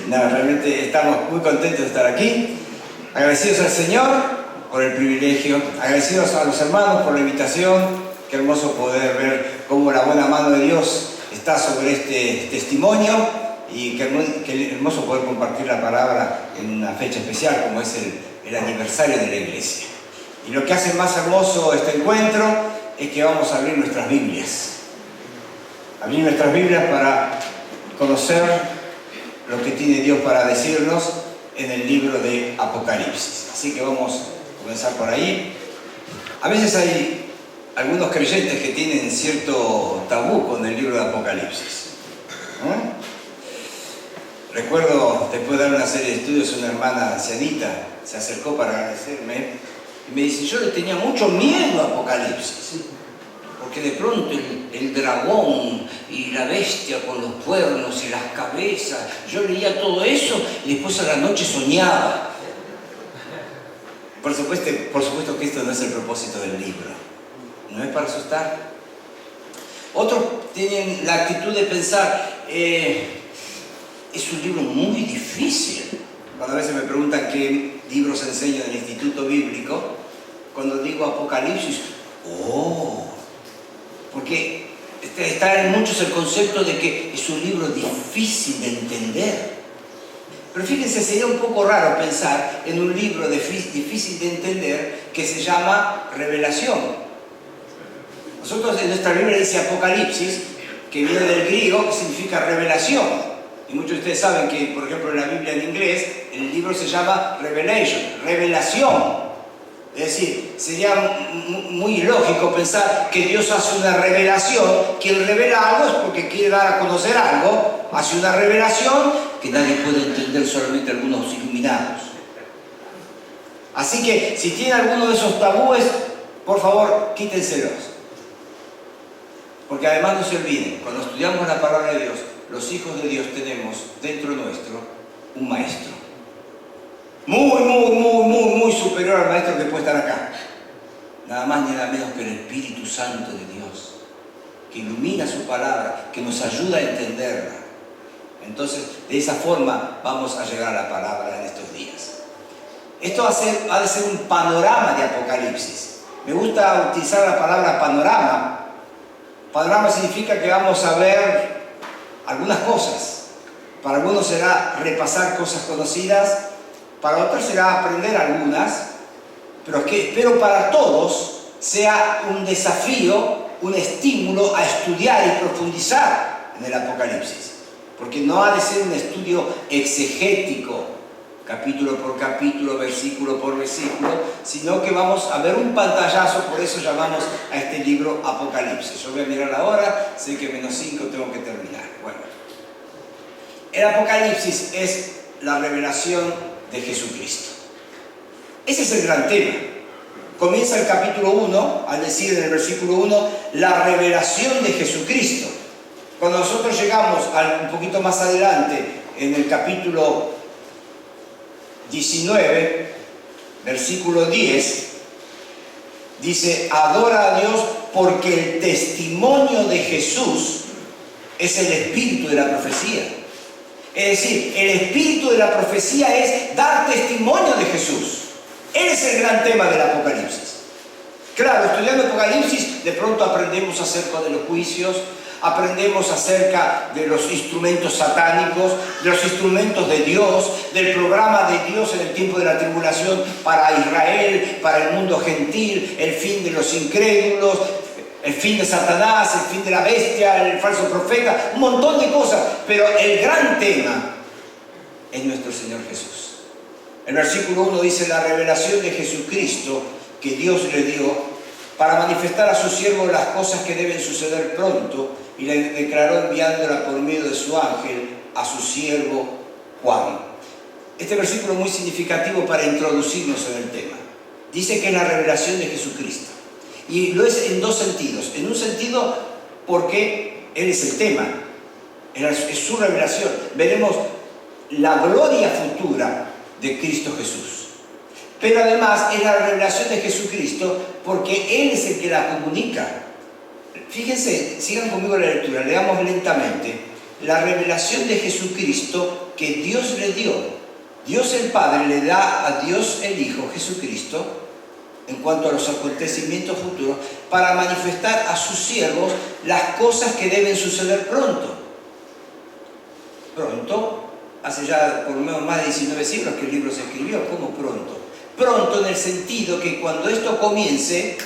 No, realmente estamos muy contentos de estar aquí, agradecidos al Señor por el privilegio, agradecidos a los hermanos por la invitación. Qué hermoso poder ver cómo la buena mano de Dios está sobre este testimonio y qué hermoso poder compartir la palabra en una fecha especial como es el aniversario de la iglesia. Y lo que hace más hermoso este encuentro es que vamos a abrir nuestras Biblias. Abrir nuestras Biblias para conocer lo que tiene Dios para decirnos en el libro de Apocalipsis. Así que vamos a comenzar por ahí. A veces hay algunos creyentes que tienen cierto tabú con el libro de Apocalipsis. Recuerdo, después de dar una serie de estudios, una hermana ancianita se acercó para agradecerme y me dice: yo le tenía mucho miedo a Apocalipsis, porque de pronto el dragón y la bestia con los cuernos y las cabezas, yo leía todo eso y después a la noche soñaba. Por supuesto que esto no es el propósito del libro, no es para asustar. Otros tienen la actitud de pensar, es un libro muy difícil. Cuando a veces me preguntan qué libros enseño en el Instituto Bíblico, cuando digo Apocalipsis, porque está en muchos el concepto de que es un libro difícil de entender. Pero fíjense, sería un poco raro pensar en un libro difícil de entender que se llama Revelación. Nosotros en nuestra Biblia dice Apocalipsis, que viene del griego, que significa revelación. Y muchos de ustedes saben que, por ejemplo, en la Biblia en inglés, el libro se llama Revelation, revelación. Es decir, sería muy ilógico pensar que Dios hace una revelación. Quien revela algo es porque quiere dar a conocer algo, hace una revelación que nadie puede entender, solamente algunos iluminados. Así que, si tiene alguno de esos tabúes, por favor, quítenselos. Porque además no se olviden, cuando estudiamos la palabra de Dios, los hijos de Dios tenemos dentro nuestro un maestro. Muy superior al maestro que puede estar acá. Nada más ni nada menos que el Espíritu Santo de Dios, que ilumina su palabra, que nos ayuda a entenderla. Entonces, de esa forma vamos a llegar a la palabra en estos días. Esto ha de ser un panorama de Apocalipsis. Me gusta utilizar la palabra panorama. Panorama significa que vamos a ver algunas cosas. Para algunos será repasar cosas conocidas, para otros será aprender algunas, pero que espero para todos sea un desafío, un estímulo a estudiar y profundizar en el Apocalipsis. Porque no ha de ser un estudio exegético, capítulo por capítulo, versículo por versículo, sino que vamos a ver un pantallazo. Por eso llamamos a este libro Apocalipsis. Yo voy a mirar la hora, sé que -5 tengo que terminar. Bueno, el Apocalipsis es la revelación de Jesucristo. Ese es el gran tema. Comienza el capítulo 1 al decir en el versículo 1 la revelación de Jesucristo. Cuando nosotros llegamos un poquito más adelante, en el capítulo 19, versículo 10, dice: adora a Dios porque el testimonio de Jesús es el espíritu de la profecía. Es decir, el espíritu de la profecía es dar testimonio de Jesús. Él es el gran tema del Apocalipsis. Claro, estudiando Apocalipsis, de pronto aprendemos acerca de los juicios, aprendemos acerca de los instrumentos satánicos, de los instrumentos de Dios, del programa de Dios en el tiempo de la tribulación para Israel, para el mundo gentil, el fin de los incrédulos, el fin de Satanás, el fin de la bestia, el falso profeta, un montón de cosas. Pero el gran tema es nuestro Señor Jesús. El versículo 1 dice: la revelación de Jesucristo que Dios le dio para manifestar a su siervo las cosas que deben suceder pronto, y le declaró enviándola por medio de su ángel a su siervo Juan. Este versículo es muy significativo para introducirnos en el tema. Dice que es la revelación de Jesucristo. Y lo es en dos sentidos. En un sentido, porque Él es el tema, es su revelación. Veremos la gloria futura de Cristo Jesús. Pero además es la revelación de Jesucristo porque Él es el que la comunica. Fíjense, sigan conmigo la lectura, leamos lentamente. La revelación de Jesucristo que Dios le dio. Dios el Padre le da a Dios el Hijo, Jesucristo, en cuanto a los acontecimientos futuros, para manifestar a sus siervos las cosas que deben suceder pronto. Pronto, hace ya por lo menos más de 19 siglos que el libro se escribió. ¿Cómo pronto? Pronto en el sentido que cuando esto comience,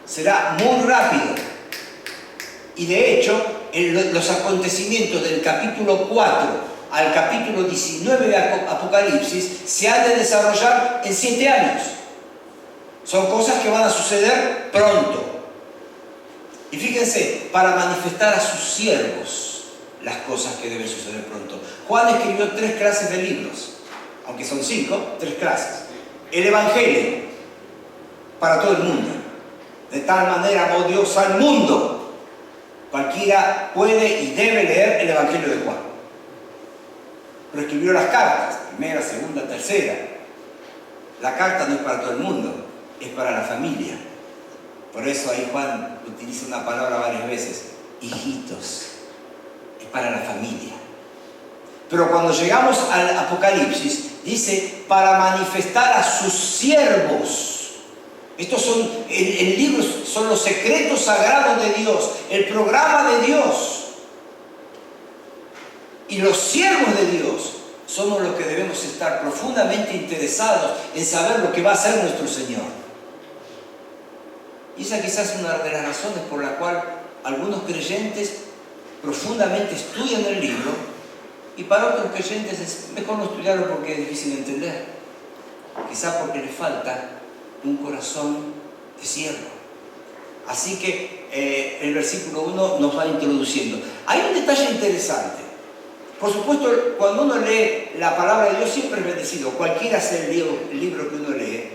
será muy rápido. Y de hecho, los acontecimientos del capítulo 4 al capítulo 19 de Apocalipsis se han de desarrollar en 7 años. Son cosas que van a suceder pronto. Y fíjense, para manifestar a sus siervos las cosas que deben suceder pronto. Juan escribió 3 clases de libros, aunque son 5, 3 clases. El Evangelio, para todo el mundo. De tal manera amó Dios al mundo. Cualquiera puede y debe leer el Evangelio de Juan. Pero escribió las cartas, primera, segunda, tercera. La carta no es para todo el mundo, es para la familia. Por eso ahí Juan utiliza una palabra varias veces, hijitos, es para la familia. Pero cuando llegamos al Apocalipsis, dice, para manifestar a sus siervos. Estos son, el libro son los secretos sagrados de Dios, el programa de Dios. Y los siervos de Dios somos los que debemos estar profundamente interesados en saber lo que va a hacer nuestro Señor. Y esa quizás es una de las razones por la cual algunos creyentes profundamente estudian el libro, y para otros creyentes es mejor no estudiarlo porque es difícil de entender. Quizás porque le falta un corazón de siervo. Así que el versículo 1 nos va introduciendo. Hay un detalle interesante. Por supuesto, cuando uno lee la palabra de Dios siempre es bendecido, cualquiera sea el libro que uno lee.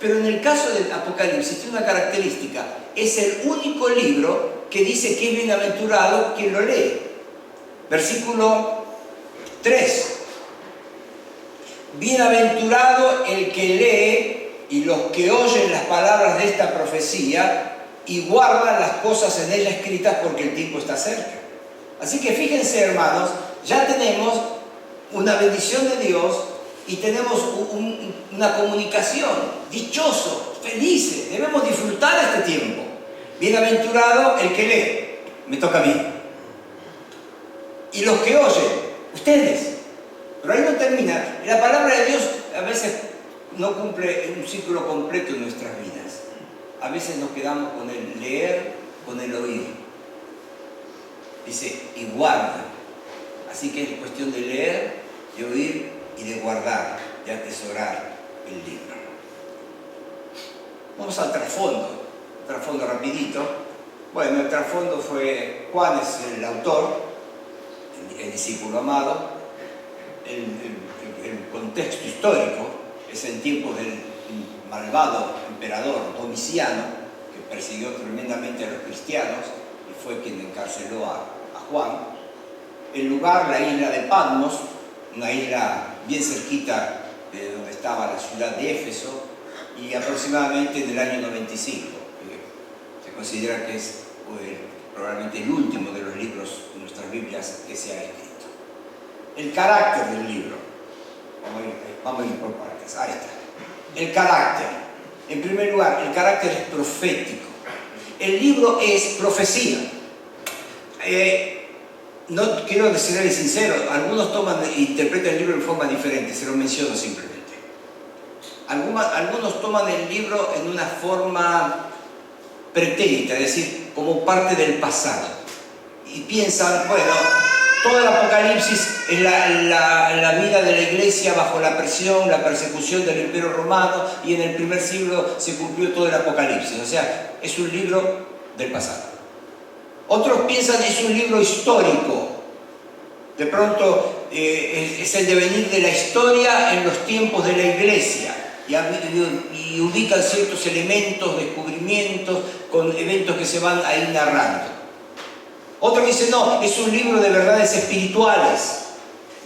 Pero en el caso del Apocalipsis tiene una característica: es el único libro que dice que es bienaventurado quien lo lee. Versículo 3. Bienaventurado el que lee y los que oyen las palabras de esta profecía y guardan las cosas en ella escritas, porque el tiempo está cerca. Así que fíjense, hermanos, ya tenemos una bendición de Dios y tenemos una comunicación. Dichosos, felices, debemos disfrutar este tiempo. Bienaventurado el que lee, me toca a mí. Y los que oyen, ustedes. Pero ahí no termina. La palabra de Dios a veces no cumple un ciclo completo en nuestras vidas. A veces nos quedamos con el leer, con el oír. Dice, y guarda. Así que es cuestión de leer, de oír y de guardar, de atesorar el libro. Vamos al trasfondo rapidito. Bueno, el trasfondo fue, Juan es el autor, el discípulo amado. El contexto histórico es en tiempos del malvado emperador Domiciano, que persiguió tremendamente a los cristianos y fue quien encarceló a Juan. El lugar, la isla de Patmos, una isla bien cerquita de donde estaba la ciudad de Éfeso, y aproximadamente en el año 95. Se considera que es probablemente el último de los libros de nuestras Biblias que se ha escrito. El carácter del libro. Vamos a ir por partes. Ahí está. El carácter. En primer lugar, el carácter es profético. El libro es profecía. No quiero serles sincero, algunos interpretan el libro de forma diferente, se lo menciono simplemente. Algunos toman el libro en una forma pretérita, es decir, como parte del pasado. Y piensan, bueno, todo el Apocalipsis es la vida de la iglesia bajo la presión, la persecución del Imperio Romano, y en el primer siglo se cumplió todo el Apocalipsis. O sea, es un libro del pasado. Otros piensan que es un libro histórico. De pronto es el devenir de la historia en los tiempos de la iglesia. Y ubican ciertos elementos, descubrimientos, con eventos que se van ahí narrando. Otros dicen, no, es un libro de verdades espirituales.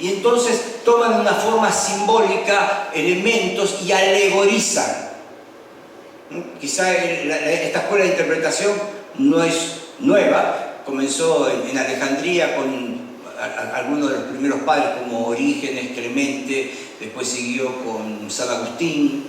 Y entonces toman de una forma simbólica elementos y alegorizan. Quizá esta escuela de interpretación no es nueva, comenzó en Alejandría con algunos de los primeros padres como Orígenes, Clemente, después siguió con San Agustín.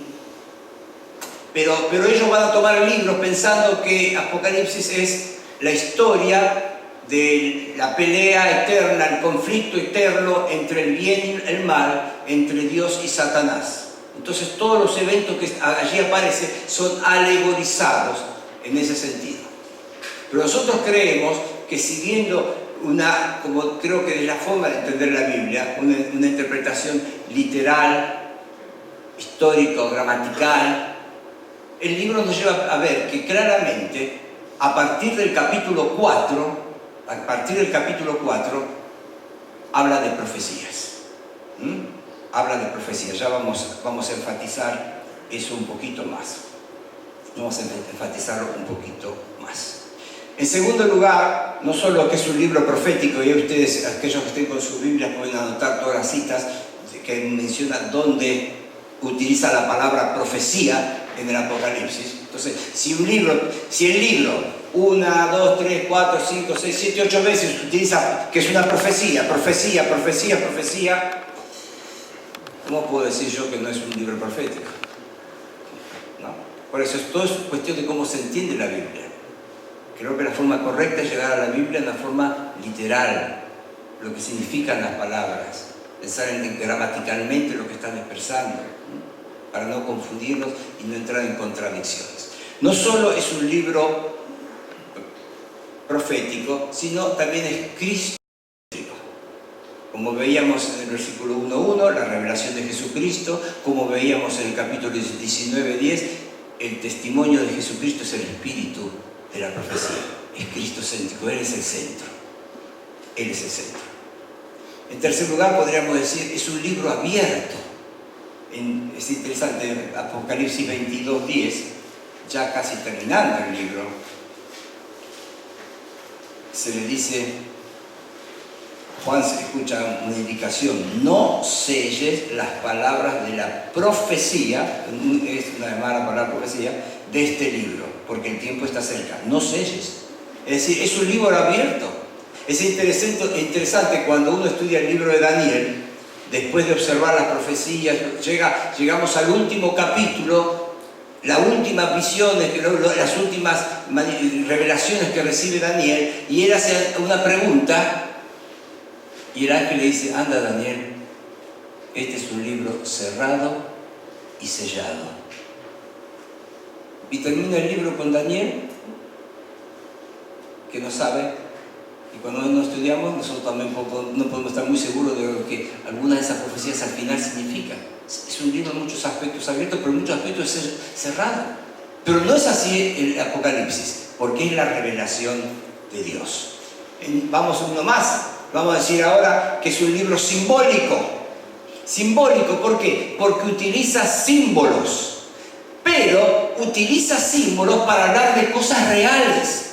Pero ellos van a tomar libros pensando que Apocalipsis es la historia de la pelea eterna, el conflicto eterno entre el bien y el mal, entre Dios y Satanás. Entonces todos los eventos que allí aparecen son alegorizados en ese sentido. Pero nosotros creemos que siguiendo como creo que es la forma de entender la Biblia, una interpretación literal, histórica o gramatical, el libro nos lleva a ver que claramente a partir del capítulo 4 habla de profecías. Habla de profecías. Ya vamos a enfatizar eso un poquito más. Vamos a enfatizarlo un poquito más. En segundo lugar, no solo que es un libro profético, y ustedes, aquellos que estén con sus Biblias, pueden anotar todas las citas que mencionan dónde utiliza la palabra profecía en el Apocalipsis. Entonces, si el libro 1, 2, 3, 4, 5, 6, 7, 8 veces utiliza que es una profecía, ¿cómo puedo decir yo que no es un libro profético? ¿No? Por eso todo es cuestión de cómo se entiende la Biblia. Creo que la forma correcta es llegar a la Biblia en la forma literal, lo que significan las palabras, pensar gramaticalmente lo que están expresando, para no confundirnos y no entrar en contradicciones. No solo es un libro profético, sino también es crístico. Como veíamos en el versículo 1.1, la revelación de Jesucristo, como veíamos en el capítulo 19.10, el testimonio de Jesucristo es el espíritu de la profecía. Es cristocéntrico, Él es el centro. Él es el centro. En tercer lugar, podríamos decir, es un libro abierto. Es interesante, Apocalipsis 22.10, ya casi terminando el libro, se le dice, Juan se escucha una indicación: no selles las palabras de la profecía, es una vez más la palabra profecía, de este libro, porque el tiempo está cerca. No selles. Es decir, es un libro abierto. Es interesante cuando uno estudia el libro de Daniel, después de observar las profecías, llegamos al último capítulo, las últimas visiones, las últimas revelaciones que recibe Daniel, y él hace una pregunta, y el ángel le dice: anda, Daniel, este es un libro cerrado y sellado. Y termina el libro con Daniel, que no sabe. Y cuando no estudiamos, nosotros también no podemos estar muy seguros de lo que algunas de esas profecías al final significan. Es un libro en muchos aspectos abierto, pero en muchos aspectos es cerrado. Pero no es así el Apocalipsis, porque es la revelación de Dios. Vamos uno más. Vamos a decir ahora que es un libro simbólico. Simbólico, ¿por qué? Porque utiliza símbolos. Pero utiliza símbolos para hablar de cosas reales.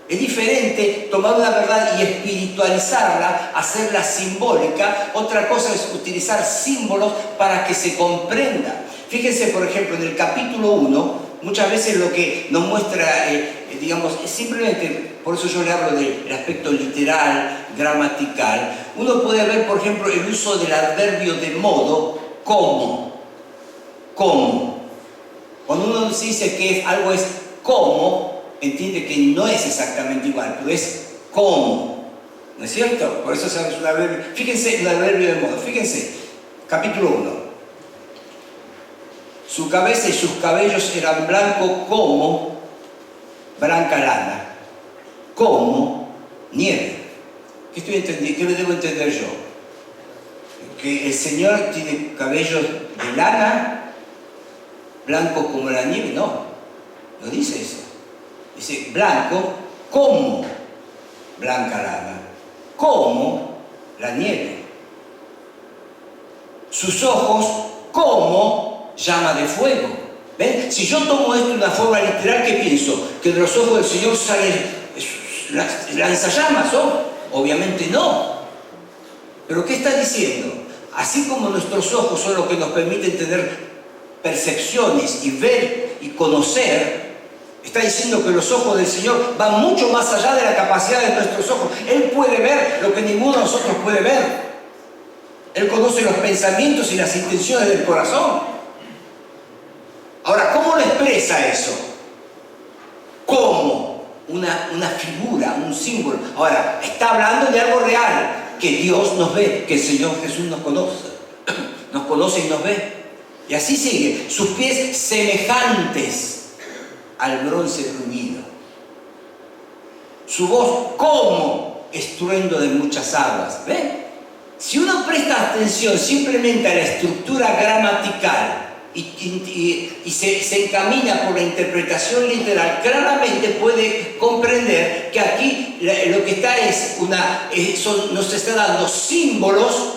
Es diferente tomar una verdad y espiritualizarla, hacerla simbólica. Otra cosa es utilizar símbolos para que se comprenda. Fíjense, por ejemplo, en el capítulo 1, muchas veces lo que nos muestra, digamos, es simplemente, por eso yo le hablo del aspecto literal, gramatical. Uno puede ver, por ejemplo, el uso del adverbio de modo, como. Cuando uno dice que algo es como, entiende que no es exactamente igual, pero es como. ¿No es cierto? Por eso es un adverbio. Fíjense el adverbio de modo. Fíjense, capítulo 1. Su cabeza y sus cabellos eran blancos como blanca lana, como nieve. ¿Qué le debo entender yo? ¿Que el Señor tiene cabellos de lana, blancos como la nieve? No dice eso. Dice blanco como blanca lana, como la nieve. Sus ojos como llama de fuego. ¿Ven? Si yo tomo esto de una forma literal, ¿qué pienso? ¿Que de los ojos del Señor salen lanzallamas? Obviamente no. ¿Pero qué está diciendo? Así como nuestros ojos son los que nos permiten tener percepciones y ver y conocer, Está diciendo que los ojos del Señor van mucho más allá de la capacidad de nuestros ojos. Él puede ver lo que ninguno de nosotros puede ver. Él conoce los pensamientos y las intenciones del corazón. Ahora, ¿cómo lo expresa eso? ¿Cómo? Una figura, un símbolo. Ahora, está hablando de algo real, que Dios nos ve, que el Señor Jesús nos conoce y nos ve. Y así sigue, sus pies semejantes al bronce bruñido, su voz como estruendo de muchas aguas. ¿Ven? Si uno presta atención simplemente a la estructura gramatical y se encamina por la interpretación literal, claramente puede comprender que aquí lo que está nos está dando símbolos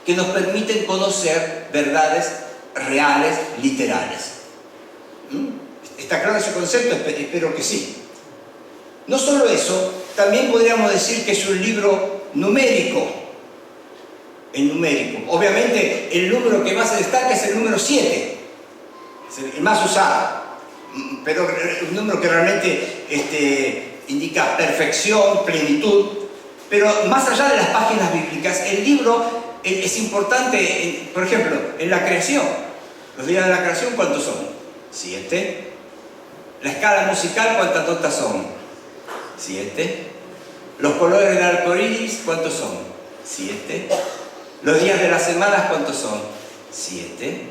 que nos permiten conocer verdades reales, literales. ¿Está claro ese concepto? Espero que sí. No solo eso, también podríamos decir que es un libro numérico. El numérico. Obviamente el número que más se destaca es el número 7. Es el más usado. Pero un número que realmente indica perfección, plenitud. Pero más allá de las páginas bíblicas, el libro es importante, por ejemplo, en la creación. Los días de la creación, ¿cuántos son? 7. La escala musical, ¿cuántas notas son? 7. Los colores del arco iris, ¿cuántos son? 7. Los días de las semanas, ¿cuántos son? 7.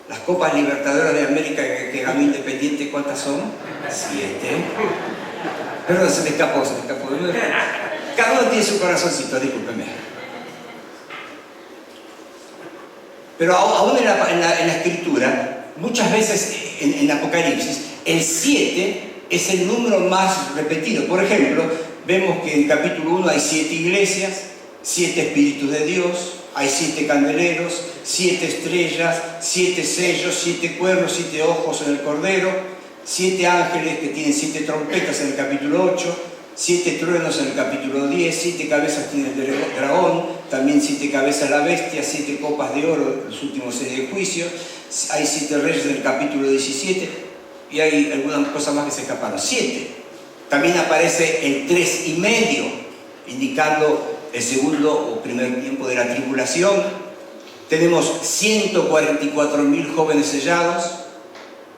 Las copas libertadoras de América que ganó Independiente, ¿cuántas son? 7. Perdón, se me escapó. Cada uno tiene su corazoncito, discúlpeme. Pero aún en la Escritura, muchas veces en Apocalipsis, el 7 es el número más repetido. Por ejemplo, vemos que en capítulo 1 hay 7 iglesias, 7 espíritus de Dios, hay 7 candeleros, 7 estrellas, 7 sellos, 7 cuernos, 7 ojos en el Cordero, 7 ángeles que tienen 7 trompetas en el capítulo 8, 7 truenos en el capítulo 10, 7 cabezas tiene el dragón, también 7 cabezas la bestia, 7 copas de oro, los últimos 6 de juicio, hay 7 reyes en el capítulo 17 y hay algunas cosas más que se escaparon. 7. También aparece el 3,5, indicando el segundo o primer tiempo de la tribulación. Tenemos 144.000 jóvenes sellados.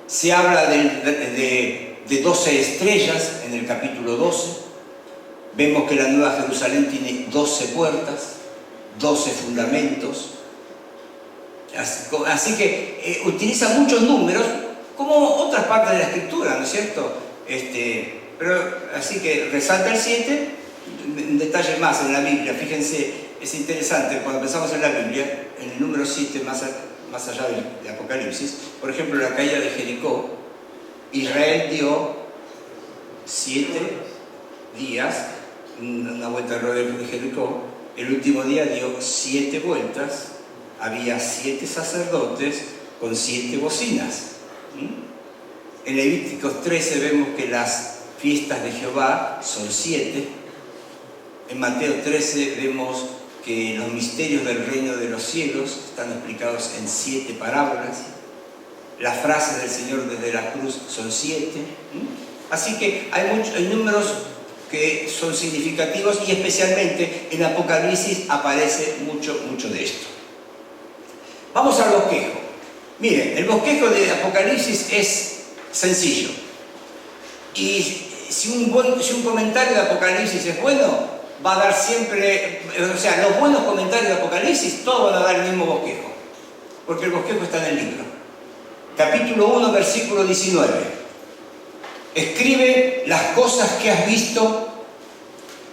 Se habla de 12 estrellas en el capítulo 12. Vemos que la Nueva Jerusalén tiene 12 puertas, 12 fundamentos. Así que utiliza muchos números, como otras partes de la Escritura, ¿no es cierto? Pero así que resalta el 7, un detalle más en la Biblia. Fíjense, es interesante, cuando pensamos en la Biblia, en el número 7, más allá de Apocalipsis, por ejemplo, la caída de Jericó, Israel dio 7 días, una vuelta alrededor de Jericó. El último día dio 7 vueltas, había 7 sacerdotes con 7 bocinas. En Levíticos 13 vemos que las fiestas de Jehová son 7. En Mateo 13 vemos que los misterios del reino de los cielos están explicados en 7 parábolas. Las frases del Señor desde la cruz son 7. Así que hay números que son significativos y especialmente en Apocalipsis aparece mucho de esto. Vamos al bosquejo. Miren, el bosquejo de Apocalipsis es sencillo. Y si un comentario de Apocalipsis es bueno, va a dar siempre, o sea, los buenos comentarios de Apocalipsis, todos van a dar el mismo bosquejo. Porque el bosquejo está en el libro. Capítulo 1, versículo 19. Escribe las cosas que has visto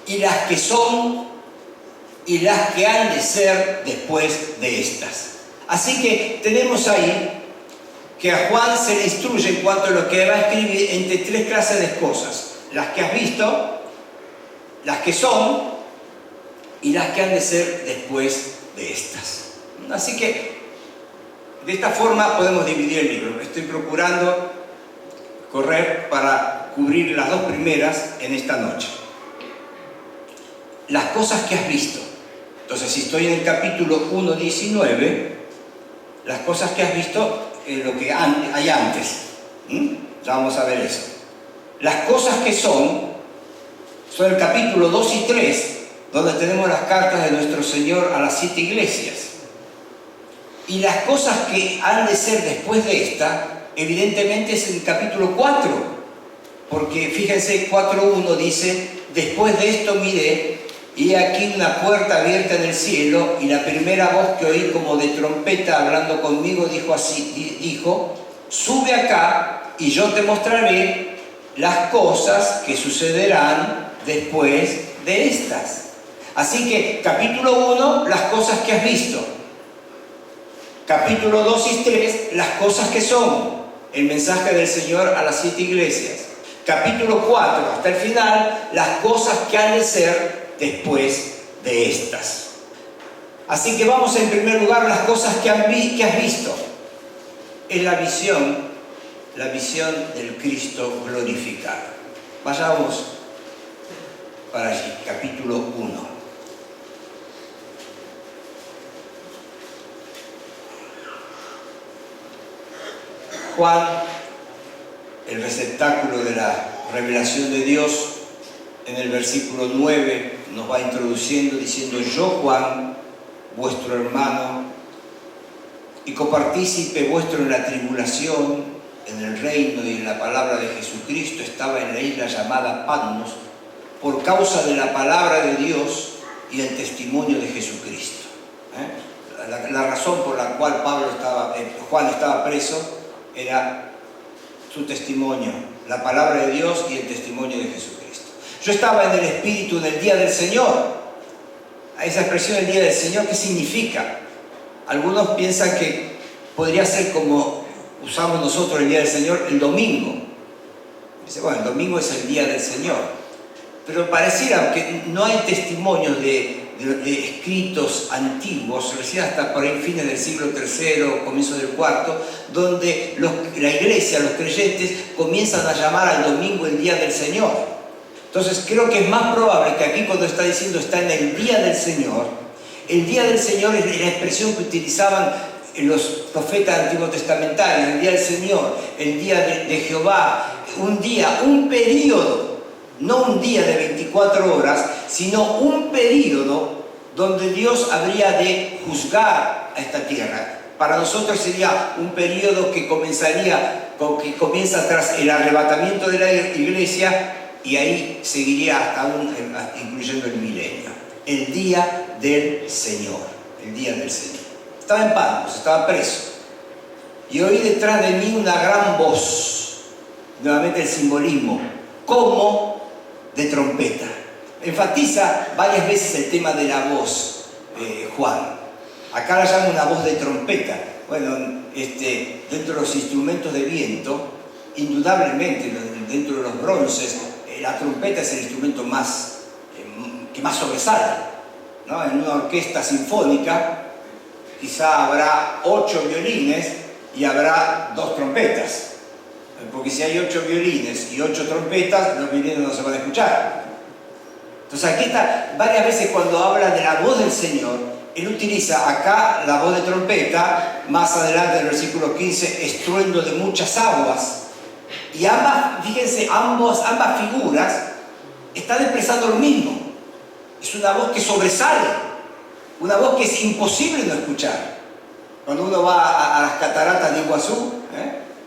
y las que son y las que han de ser después de estas. Así que tenemos ahí que a Juan se le instruye en cuanto a lo que va a escribir entre 3 clases de cosas. Las que has visto, las que son y las que han de ser después de estas. Así que de esta forma podemos dividir el libro. Estoy procurando correr para cubrir las 2 primeras en esta noche. Las cosas que has visto. Entonces, si estoy en el capítulo 1:19, las cosas que has visto es lo que hay antes. Ya vamos a ver eso. Las cosas que son el capítulo 2 y 3, donde tenemos las cartas de nuestro Señor a las 7 iglesias. Y las cosas que han de ser después de esta, evidentemente es el capítulo 4, porque fíjense, 4.1 dice: después de esto miré, y aquí una puerta abierta en el cielo, y la primera voz que oí como de trompeta hablando conmigo dijo: sube acá, y yo te mostraré las cosas que sucederán después de estas. Así que, capítulo 1, las cosas que has visto. Capítulo 2 y 3, las cosas que son. El mensaje del Señor a las 7 iglesias. Capítulo 4, hasta el final, las cosas que han de ser después de estas. Así que vamos en primer lugar las cosas que has visto. Es la visión del Cristo glorificado. Vayamos para allí, capítulo 1. Juan, el receptáculo de la revelación de Dios, en el versículo 9 nos va introduciendo diciendo: yo, Juan, vuestro hermano y copartícipe vuestro en la tribulación, en el reino y en la palabra de Jesucristo, estaba en la isla llamada Patmos por causa de la palabra de Dios y el testimonio de Jesucristo. La razón por la cual Juan estaba preso era su testimonio, la palabra de Dios y el testimonio de Jesucristo. Yo estaba en el Espíritu en el día del Señor. Esa expresión, el día del Señor, ¿qué significa? Algunos piensan que podría ser como usamos nosotros el día del Señor, el domingo. Dice, bueno, el domingo es el día del Señor. Pero pareciera que no hay testimonios de escritos antiguos, recién hasta por ahí fines del siglo III, comienzo del IV, donde la iglesia, los creyentes, comienzan a llamar al domingo el día del Señor. Entonces creo que es más probable que aquí, cuando está diciendo está en el día del Señor, el día del Señor es la expresión que utilizaban los profetas antiguotestamentarios: el día del Señor, el día de Jehová, un día, un periodo. No un día de 24 horas, sino un periodo donde Dios habría de juzgar a esta tierra. Para nosotros sería un periodo que comienza tras el arrebatamiento de la iglesia, y ahí seguiría hasta incluyendo el milenio. El día del Señor. El día del Señor. Estaba en Patmos, estaba preso. Y oí detrás de mí una gran voz. Nuevamente el simbolismo. Como de trompeta. Enfatiza varias veces el tema de la voz, Juan. Acá la llama una voz de trompeta. Bueno, dentro de los instrumentos de viento, indudablemente dentro de los bronces, la trompeta es el instrumento que más sobresale, ¿no? En una orquesta sinfónica quizá habrá 8 violines y habrá 2 trompetas. Porque si hay 8 violines y 8 trompetas, los violines no se van a escuchar. Entonces aquí está, varias veces cuando habla de la voz del Señor, él utiliza acá la voz de trompeta, más adelante en el versículo 15, estruendo de muchas aguas. Y ambas, fíjense, ambas figuras están expresando lo mismo. Es una voz que sobresale, una voz que es imposible no escuchar. Cuando uno va a las cataratas de Iguazú,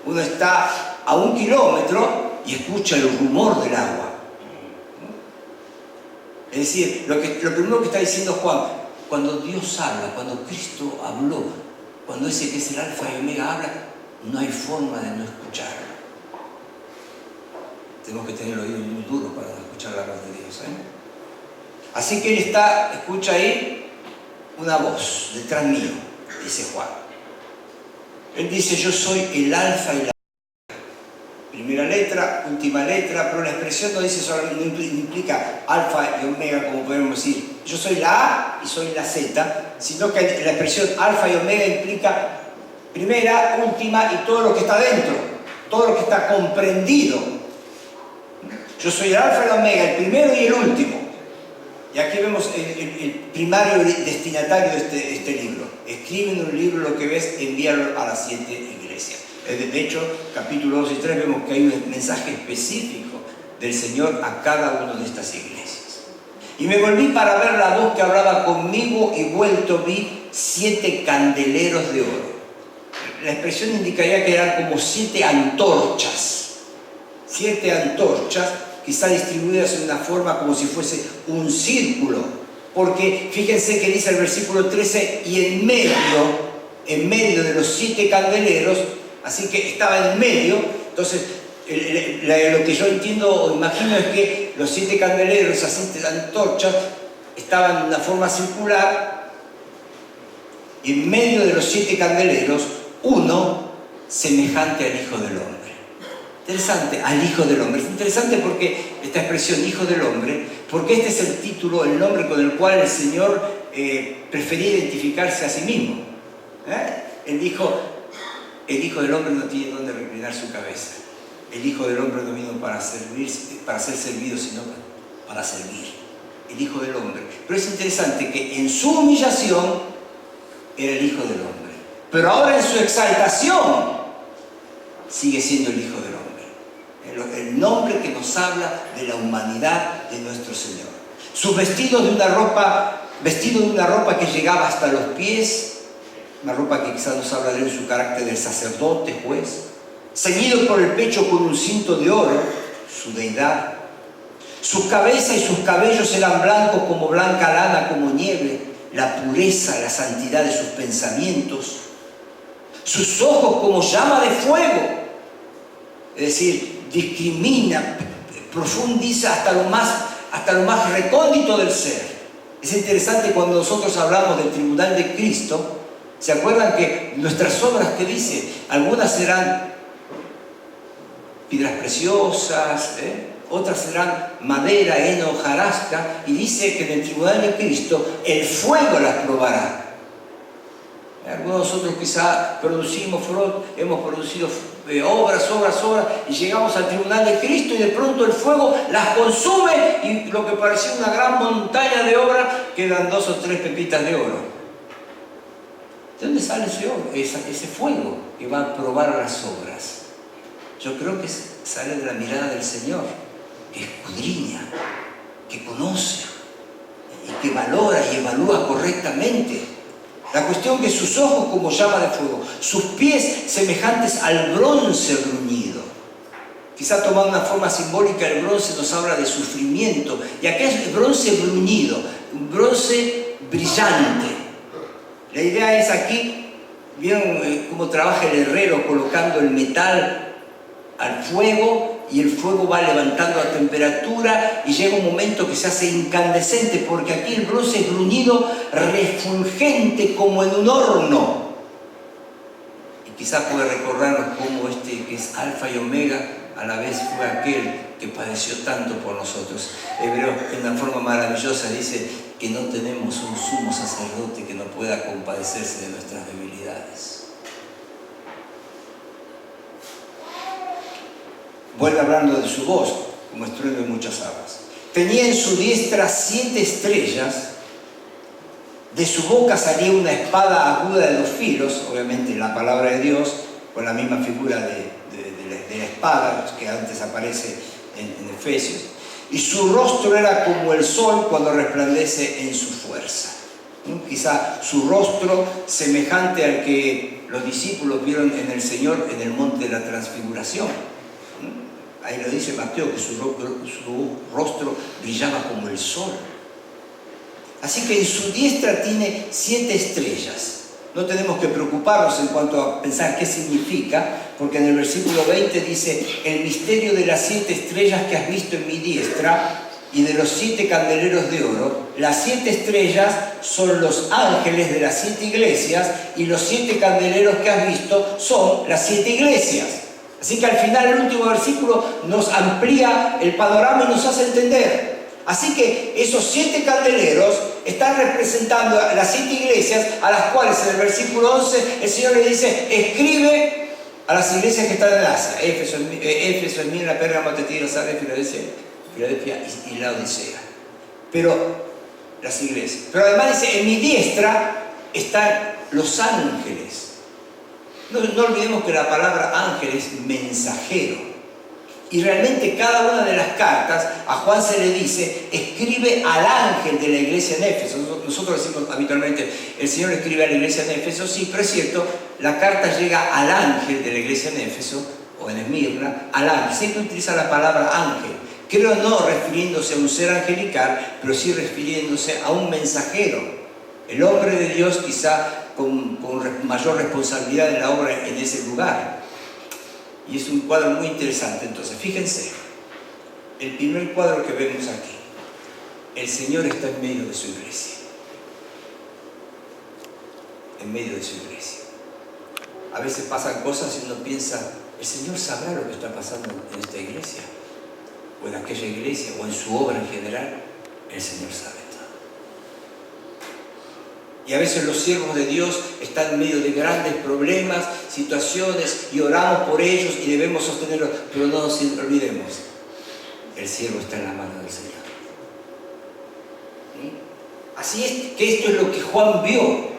uno está a 1 kilómetro y escucha el rumor del agua. Es decir, lo primero que está diciendo Juan, cuando Dios habla, cuando Cristo habló, cuando ese que es el alfa y omega habla, no hay forma de no escucharlo. Tenemos que tener el oído muy duro para no escuchar la voz de Dios, Así que él escucha ahí una voz detrás mío, dice Juan. Él dice: yo soy el alfa y la primera letra, última letra, pero la expresión no dice solamente, no implica alfa y omega, como podemos decir yo soy la A y soy la Z, sino que la expresión alfa y omega implica primera, última y todo lo que está dentro, todo lo que está comprendido. Yo soy el alfa y el omega, el primero y el último. Y aquí vemos el primario destinatario de este libro. Escribe en un libro lo que ves, envíalo a las 7 iglesias. Es De hecho, capítulo 2 y 3 vemos que hay un mensaje específico del Señor a cada una de estas iglesias. Y me volví para ver la voz que hablaba conmigo y vuelto vi 7 candeleros de oro. La expresión indicaría que eran como 7 antorchas. 7 antorchas, quizá distribuidas en una forma como si fuese un círculo. Porque fíjense que dice el versículo 13, y en medio de los 7 candeleros, así que estaba en medio. Entonces, lo que yo entiendo o imagino es que los 7 candeleros, esas 7 antorchas, estaban en una forma circular, y en medio de los 7 candeleros, uno semejante al Hijo del Hombre. Interesante, al Hijo del Hombre. Es interesante porque esta expresión Hijo del Hombre, porque este es el título, el nombre con el cual el Señor prefería identificarse a sí mismo. Él dijo, el Hijo del Hombre no tiene dónde reclinar su cabeza. El Hijo del Hombre no vino para ser servido, sino para servir. El Hijo del Hombre. Pero es interesante que en su humillación era el Hijo del Hombre. Pero ahora en su exaltación sigue siendo el Hijo del Hombre. El nombre que nos habla de la humanidad de nuestro Señor. Su vestido de una ropa que llegaba hasta los pies, una ropa que quizás nos habla de él en su carácter de sacerdote, juez, ceñido por el pecho con un cinto de oro, su deidad. Su cabeza y sus cabellos eran blancos como blanca lana, como nieve, la pureza, la santidad de sus pensamientos. Sus ojos como llama de fuego, es decir, discrimina, profundiza hasta lo más recóndito del ser. Es interesante cuando nosotros hablamos del tribunal de Cristo. ¿Se acuerdan que nuestras obras, que dice? Algunas serán piedras preciosas, otras serán madera, heno, hojarasca, y dice que en el tribunal de Cristo el fuego las probará. Algunos de nosotros quizá hemos producido obras, y llegamos al tribunal de Cristo y de pronto el fuego las consume y lo que parecía una gran montaña de obra quedan 2 o 3 pepitas de oro. ¿De dónde sale ese fuego que va a probar las obras? Yo creo que sale de la mirada del Señor, que escudriña, que conoce y que valora y evalúa correctamente. La cuestión que sus ojos como llama de fuego, sus pies semejantes al bronce bruñido. Quizá tomando una forma simbólica, el bronce nos habla de sufrimiento. Y acá es bronce bruñido, un bronce brillante. La idea es aquí, ¿vieron cómo trabaja el herrero colocando el metal al fuego? Y el fuego va levantando la temperatura y llega un momento que se hace incandescente, porque aquí el bronce es bruñido, refulgente como en un horno. Y quizás puede recordarnos cómo que es Alfa y Omega, a la vez fue aquel que padeció tanto por nosotros. Hebreos, en una forma maravillosa, dice que no tenemos un sumo sacerdote que no pueda compadecerse de nuestras debilidades. Vuelve hablando de su voz, como estruendo de muchas aguas. Tenía en su diestra 7 estrellas, de su boca salía una espada aguda de 2 filos, obviamente la palabra de Dios, con la misma figura de la espada que antes aparece en Efesios. Y su rostro era como el sol cuando resplandece en su fuerza. Quizá su rostro semejante al que los discípulos vieron en el Señor en el monte de la transfiguración. Ahí lo dice Mateo, que su rostro brillaba como el sol. Así que en su diestra tiene 7 estrellas. No tenemos que preocuparnos en cuanto a pensar qué significa, porque en el versículo 20 dice: el misterio de las 7 estrellas que has visto en mi diestra y de los 7 candeleros de oro. Las 7 estrellas son los ángeles de las 7 iglesias y los 7 candeleros que has visto son las 7 iglesias. Así que al final el último versículo nos amplía el panorama y nos hace entender. Así que esos 7 candeleros están representando a las 7 iglesias, a las cuales en el versículo 11 el Señor le dice: escribe a las iglesias que están en Asia, Éfeso, Esmirna, Pérgamo, Tiatira, Sardis, Filadelfia y Laodicea. Pero las iglesias. Pero además dice: en mi diestra están los ángeles. No olvidemos que la palabra ángel es mensajero. Y realmente cada una de las cartas, a Juan se le dice, escribe al ángel de la iglesia en Éfeso. Nosotros decimos habitualmente, el Señor escribe a la iglesia en Éfeso, sí, pero es cierto, la carta llega al ángel de la iglesia en Éfeso, o en Esmirna, al ángel. Siempre utiliza la palabra ángel. Creo no refiriéndose a un ser angelical, pero sí refiriéndose a un mensajero. El hombre de Dios quizá con mayor responsabilidad en la obra en ese lugar. Y es un cuadro muy interesante. Entonces, fíjense, el primer cuadro que vemos aquí, el Señor está en medio de su iglesia. En medio de su iglesia. A veces pasan cosas y uno piensa, el Señor sabrá lo que está pasando en esta iglesia, o en aquella iglesia, o en su obra en general. El Señor sabe todo. Y a veces los siervos de Dios están en medio de grandes problemas, situaciones, y oramos por ellos y debemos sostenerlos, pero no nos olvidemos, el siervo está en la mano del Señor. ¿Sí? Así es que esto es lo que Juan vio.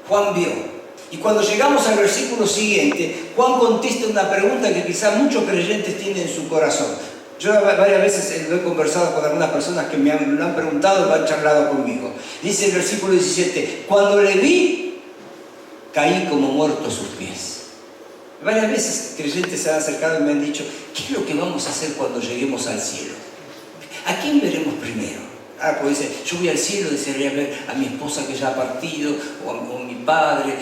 Juan vio. Y cuando llegamos al versículo siguiente, Juan contesta una pregunta que quizá muchos creyentes tienen en su corazón. Yo varias veces lo he conversado con algunas personas que me lo han preguntado y lo han charlado conmigo. Dice el versículo 17, cuando le vi, caí como muerto a sus pies. Varias veces creyentes se han acercado y me han dicho, ¿qué es lo que vamos a hacer cuando lleguemos al cielo? ¿A quién veremos primero? Pues dice, yo voy al cielo, desearía ver a mi esposa que ya ha partido, o a mi padre.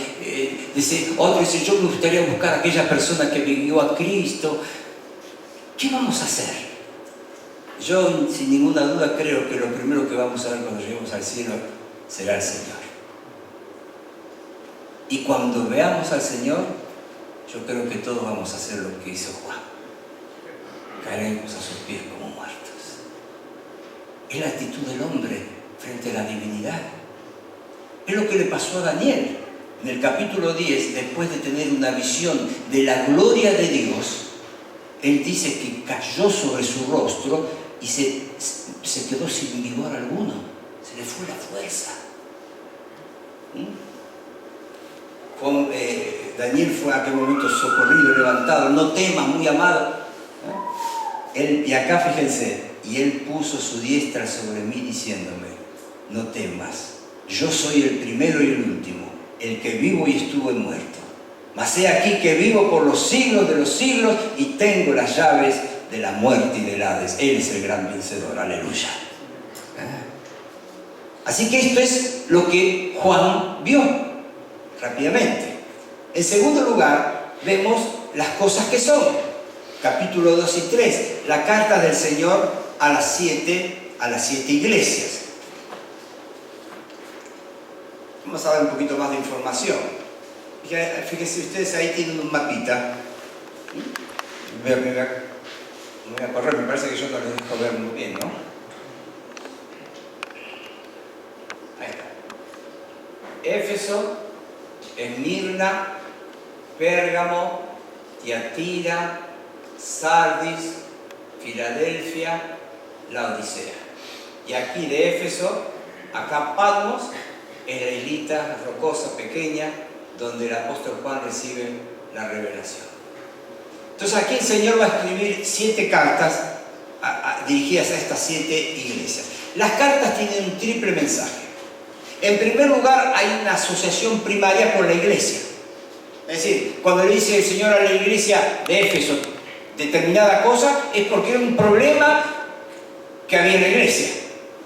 Otro dice, yo me gustaría buscar a aquella persona que vivió a Cristo. ¿Qué vamos a hacer? Yo, sin ninguna duda, creo que lo primero que vamos a ver cuando lleguemos al cielo será el Señor. Y cuando veamos al Señor, yo creo que todos vamos a hacer lo que hizo Juan. Caeremos a sus pies como muertos. Es la actitud del hombre frente a la divinidad. Es lo que le pasó a Daniel. En el capítulo 10, después de tener una visión de la gloria de Dios, él dice que cayó sobre su rostro y se quedó sin vigor alguno. Se le fue la fuerza. Daniel fue a aquel momento socorrido, levantado. No temas, muy amado. Y acá fíjense, y él puso su diestra sobre mí diciéndome, no temas, yo soy el primero y el último, el que vivo y estuve muerto. Mas he aquí que vivo por los siglos de los siglos y tengo las llaves de la muerte y del Hades. Él es el gran vencedor, aleluya. Así que esto es lo que Juan vio rápidamente. En segundo lugar, vemos las cosas que son. Capítulo 2 y 3, la carta del Señor a las siete iglesias. Vamos a dar un poquito más de información. Fíjense ustedes, ahí tienen un mapita. Me voy a correr, me parece que yo no les dejo ver muy bien, ¿no? Ahí está. Éfeso, Esmirna, Pérgamo, Tiatira, Sardis, Filadelfia, Laodicea. Y aquí de Éfeso, acá Patmos, es la islita rocosa pequeña donde el apóstol Juan recibe la revelación. Entonces aquí el Señor va a escribir 7 cartas dirigidas a estas 7 iglesias. Las cartas tienen un triple mensaje. En primer lugar, hay una asociación primaria con la iglesia. Es decir, cuando le dice el Señor a la iglesia de Éfeso determinada cosa, es porque era un problema que había en la iglesia.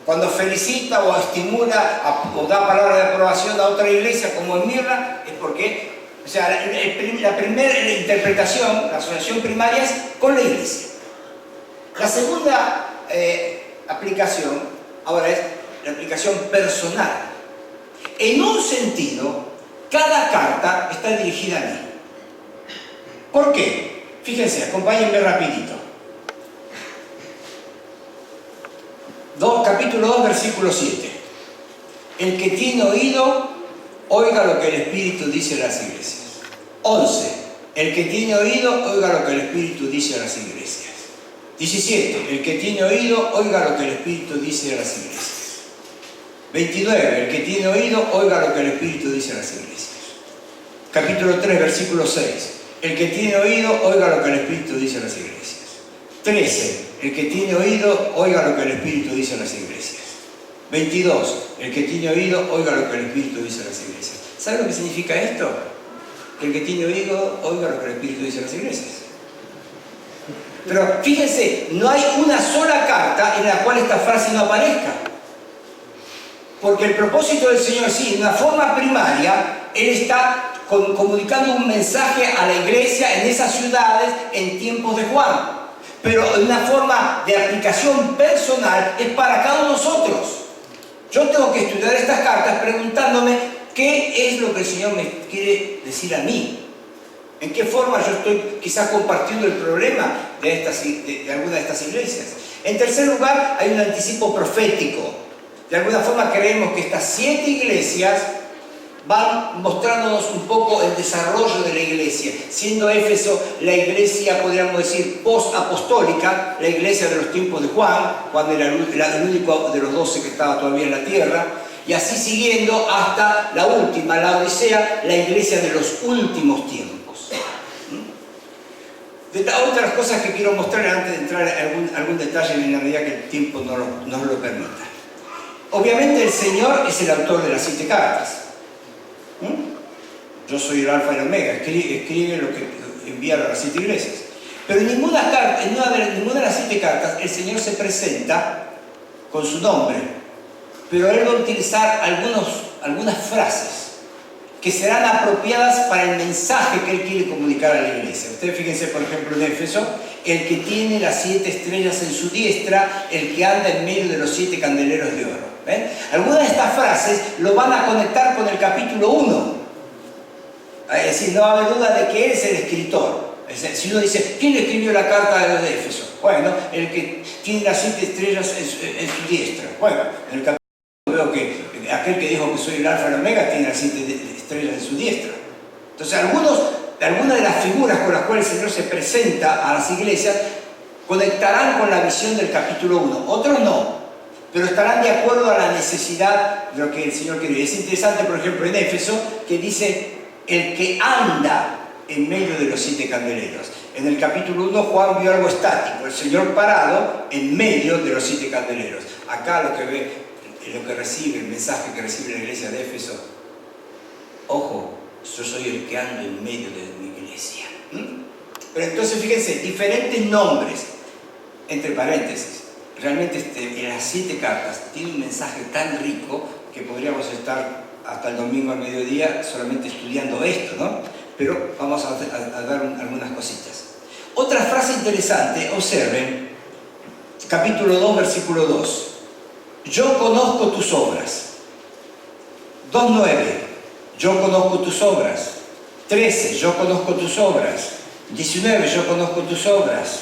Cuando felicita o estimula o da palabra de aprobación a otra iglesia como Esmirna, es porque, o sea, la primera interpretación, la asociación primaria es con la iglesia. La segunda aplicación, ahora es la aplicación personal. En un sentido, cada carta está dirigida a mí. ¿Por qué? Fíjense, acompáñenme rapidito. Capítulo 2, versículo 7. El que tiene oído, oiga lo que el Espíritu dice a las iglesias. 11. El que tiene oído, oiga lo que el Espíritu dice a las iglesias. 17. El que tiene oído, oiga lo que el Espíritu dice a las iglesias. 29. El que tiene oído, oiga lo que el Espíritu dice a las iglesias. Capítulo 3, versículo 6. El que tiene oído, oiga lo que el Espíritu dice a las iglesias. 13. El que tiene oído, oiga lo que el Espíritu dice a las iglesias. 22. El que tiene oído, oiga lo que el Espíritu dice a las iglesias. ¿Sabe lo que significa esto? Que el que tiene oído, oiga lo que el Espíritu dice a las iglesias. Pero fíjense, no hay una sola carta en la cual esta frase no aparezca. Porque el propósito del Señor, sí, en una forma primaria, Él está comunicando un mensaje a la iglesia en esas ciudades en tiempos de Juan. Pero en una forma de aplicación personal es para cada uno de nosotros. Yo tengo que estudiar estas cartas preguntándome qué es lo que el Señor me quiere decir a mí. ¿En qué forma yo estoy quizás compartiendo el problema de alguna de estas iglesias? En tercer lugar, hay un anticipo profético. De alguna forma creemos que estas 7 iglesias van mostrándonos un poco el desarrollo de la iglesia, siendo Éfeso la iglesia, podríamos decir, post-apostólica, la iglesia de los tiempos de Juan era el único de los 12 que estaba todavía en la tierra, y así siguiendo hasta la última, la Odisea, la iglesia de los últimos tiempos. Otras cosas que quiero mostrar antes de entrar en algún detalle en la medida que el tiempo nos lo permita. Obviamente el Señor es el autor de las 7 cartas. Yo soy el Alfa y el Omega, escribe lo que enviaron a las 7 iglesias. Pero en ninguna de las 7 cartas el Señor se presenta con su nombre, pero Él va a utilizar algunas frases que serán apropiadas para el mensaje que Él quiere comunicar a la iglesia. Ustedes fíjense, por ejemplo, en Éfeso, el que tiene las 7 estrellas en su diestra, el que anda en medio de los 7 candeleros de oro. ¿Ven? Algunas de estas frases lo van a conectar con el capítulo 1. Es decir, no va a haber duda de que Él es el escritor. Es decir, si uno dice, ¿quién escribió la carta de los de Éfeso? Bueno, el que tiene las 7 estrellas en su diestra. Bueno, en el capítulo 1 veo que aquel que dijo que soy el Alfa y el Omega tiene las 7 estrellas en su diestra. Entonces, algunas de las figuras con las cuales el Señor se presenta a las iglesias conectarán con la visión del capítulo 1. Otros no, pero estarán de acuerdo a la necesidad de lo que el Señor quiere. Es interesante, por ejemplo, en Éfeso, que dice el que anda en medio de los 7 candeleros. En el capítulo 1 Juan vio algo estático, el Señor parado en medio de los 7 candeleros. Acá lo que recibe, el mensaje que recibe la iglesia de Éfeso: ojo, yo soy el que ando en medio de mi iglesia. Pero entonces fíjense, diferentes nombres, entre paréntesis. Realmente en las 7 cartas tiene un mensaje tan rico que podríamos estar hasta el domingo al mediodía solamente estudiando esto, ¿no? Pero vamos a dar algunas cositas. Otra frase interesante, observen, capítulo 2, versículo 2. Yo conozco tus obras. 2:9. Yo conozco tus obras. 13. Yo conozco tus obras. 19. Yo conozco tus obras.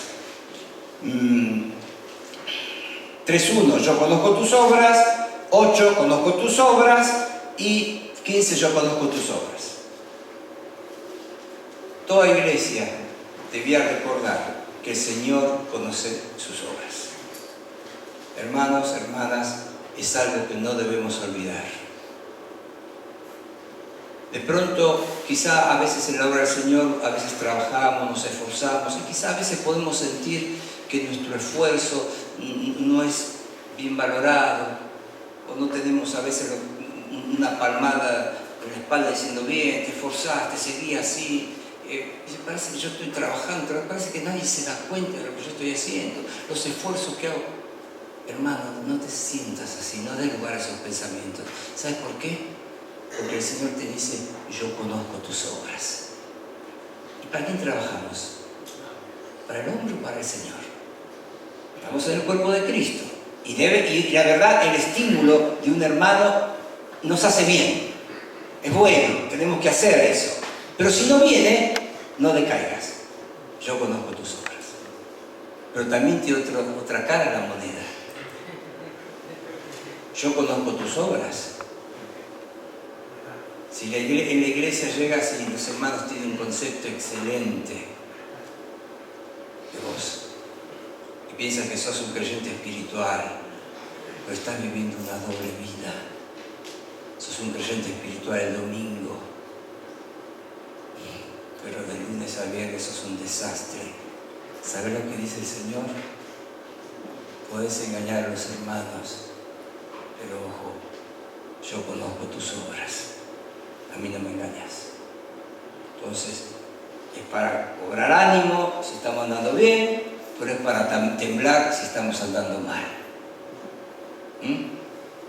3:1. Yo conozco tus obras. 8. Conozco tus obras. Y 15. Yo conozco tus obras. Toda iglesia debía recordar que el Señor conoce sus obras. Hermanos, hermanas, es algo que no debemos olvidar. De pronto, quizá a veces en la obra del Señor, a veces trabajamos, nos esforzamos, y quizá a veces podemos sentir que nuestro esfuerzo no es bien valorado, o no tenemos a veces una palmada en la espalda diciendo, bien, te esforzaste, seguí así. Parece que yo estoy trabajando, pero parece que nadie se da cuenta de lo que yo estoy haciendo, los esfuerzos que hago. Hermano, no te sientas así, no des lugar a esos pensamientos. ¿Sabes por qué? Porque el Señor te dice, yo conozco tus obras. ¿Y para quién trabajamos? ¿Para el hombre o para el Señor? Estamos en el cuerpo de Cristo. Y la verdad, el estímulo de un hermano nos hace bien. Es bueno, tenemos que hacer eso. Pero si no viene, no decaigas. Yo conozco tus obras. Pero también tiene otra cara a la moneda. Yo conozco tus obras. Si en la iglesia llega así, los hermanos tienen un concepto excelente de vos y piensan que sos un creyente espiritual, pero estás viviendo una doble vida. Sos un creyente espiritual el domingo, lunes a viernes sos un desastre. ¿Sabes lo que dice el Señor? Podés engañar a los hermanos, pero ojo, yo conozco tus obras. A mí no me engañas. Entonces, es para cobrar ánimo si estamos andando bien, pero es para temblar si estamos andando mal.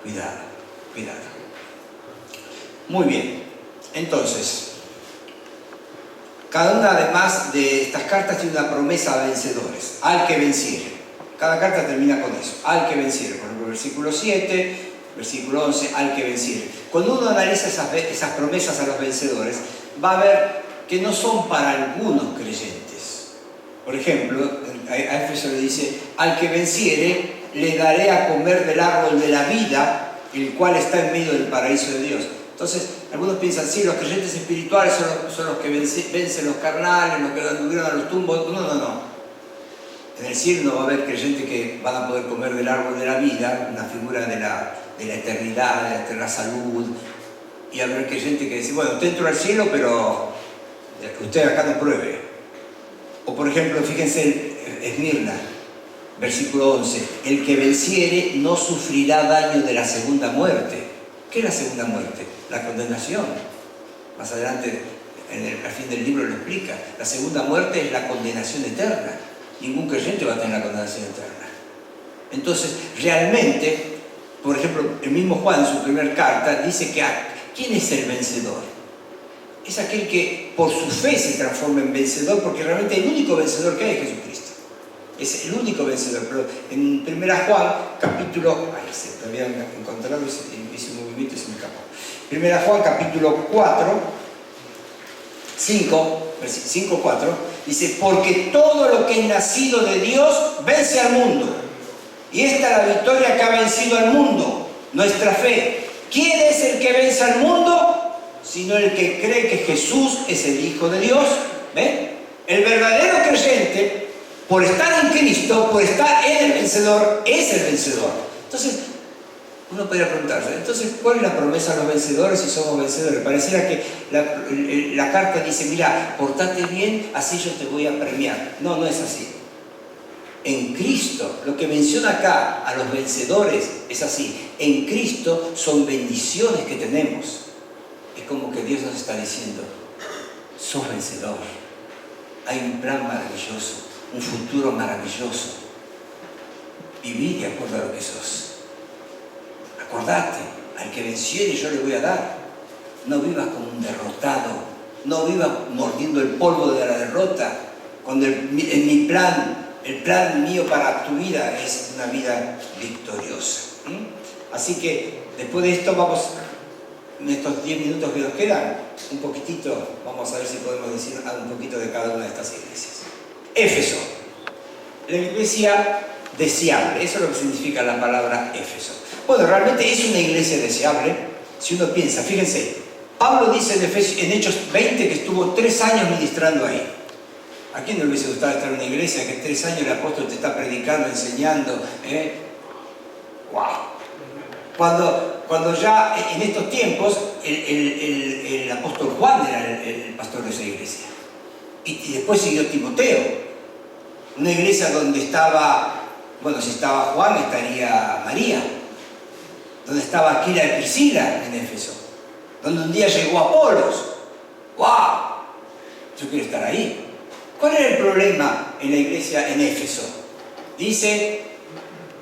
Cuidado, cuidado. Muy bien. Entonces, cada una además de estas cartas tiene una promesa a vencedores. Al que venciere. Cada carta termina con eso. Al que venciere. Por ejemplo, versículo 7, versículo 11, al que venciere. Cuando uno analiza esas promesas a los vencedores, va a ver que no son para algunos creyentes. Por ejemplo, a Éfeso le dice, al que venciere, le daré a comer del árbol de la vida, el cual está en medio del paraíso de Dios. Entonces, algunos piensan, sí, los creyentes espirituales son los que vencen los carnales, los que anduvieron a los tumbos. No. En el cielo no va a haber creyentes que van a poder comer del árbol de la vida, una figura de la eternidad, de la eterna salud. Y va a haber creyentes que dicen, bueno, usted entró al cielo, pero usted acá no pruebe. O por ejemplo, fíjense, Esmirna, versículo 11, el que venciere no sufrirá daño de la segunda muerte. ¿Qué es la segunda muerte? La condenación. Más adelante, al fin del libro lo explica. La segunda muerte es la condenación eterna. Ningún creyente va a tener la condenación eterna. Entonces, realmente, por ejemplo, el mismo Juan en su primera carta dice que ¿quién es el vencedor? Es aquel que por su fe se transforma en vencedor, porque realmente el único vencedor que hay es Jesucristo. Es el único vencedor. Pero en 1 Juan, capítulo... Ay, se me habían encontrado, hice un movimiento y se me escapó. 1 Juan, capítulo 4, 5, 4, dice, porque todo lo que es nacido de Dios vence al mundo. Y esta es la victoria que ha vencido al mundo, nuestra fe. ¿Quién es el que vence al mundo? Sino el que cree que Jesús es el Hijo de Dios. ¿Ven? El verdadero creyente, por estar en Cristo, por estar en el vencedor, es el vencedor. Entonces, uno podría preguntarse, entonces, ¿cuál es la promesa a los vencedores si somos vencedores? Pareciera que la carta dice, mira, portate bien, así yo te voy a premiar. No, no es así. En Cristo, lo que menciona acá a los vencedores es así. En Cristo son bendiciones que tenemos. Es como que Dios nos está diciendo, sos vencedor. Hay un plan maravilloso, un futuro maravilloso. Viví de acuerdo a lo que sos. Acordate, al que venciere yo le voy a dar. No vivas como un derrotado. No vivas mordiendo el polvo de la derrota. Cuando en mi plan, el plan mío para tu vida es una vida victoriosa. Así que después de esto vamos, en estos 10 minutos que nos quedan, un poquitito, vamos a ver si podemos decir un poquito de cada una de estas iglesias. Éfeso, la iglesia deseable, eso es lo que significa la palabra Éfeso. Bueno, realmente es una iglesia deseable, si uno piensa, fíjense, Pablo dice en Hechos 20 que estuvo 3 años ministrando ahí. ¿A quién no le hubiese gustado estar en una iglesia que 3 años el apóstol te está predicando, enseñando? ¡Wow! Cuando ya en estos tiempos el apóstol Juan era el pastor de esa iglesia. Y después siguió Timoteo. Una iglesia donde estaba, bueno, si estaba Juan estaría María. Donde estaba Aquila y Priscila en Éfeso. Donde un día llegó Apolos. ¡Wow! Yo quiero estar ahí. ¿Cuál era el problema en la iglesia en Éfeso? Dice,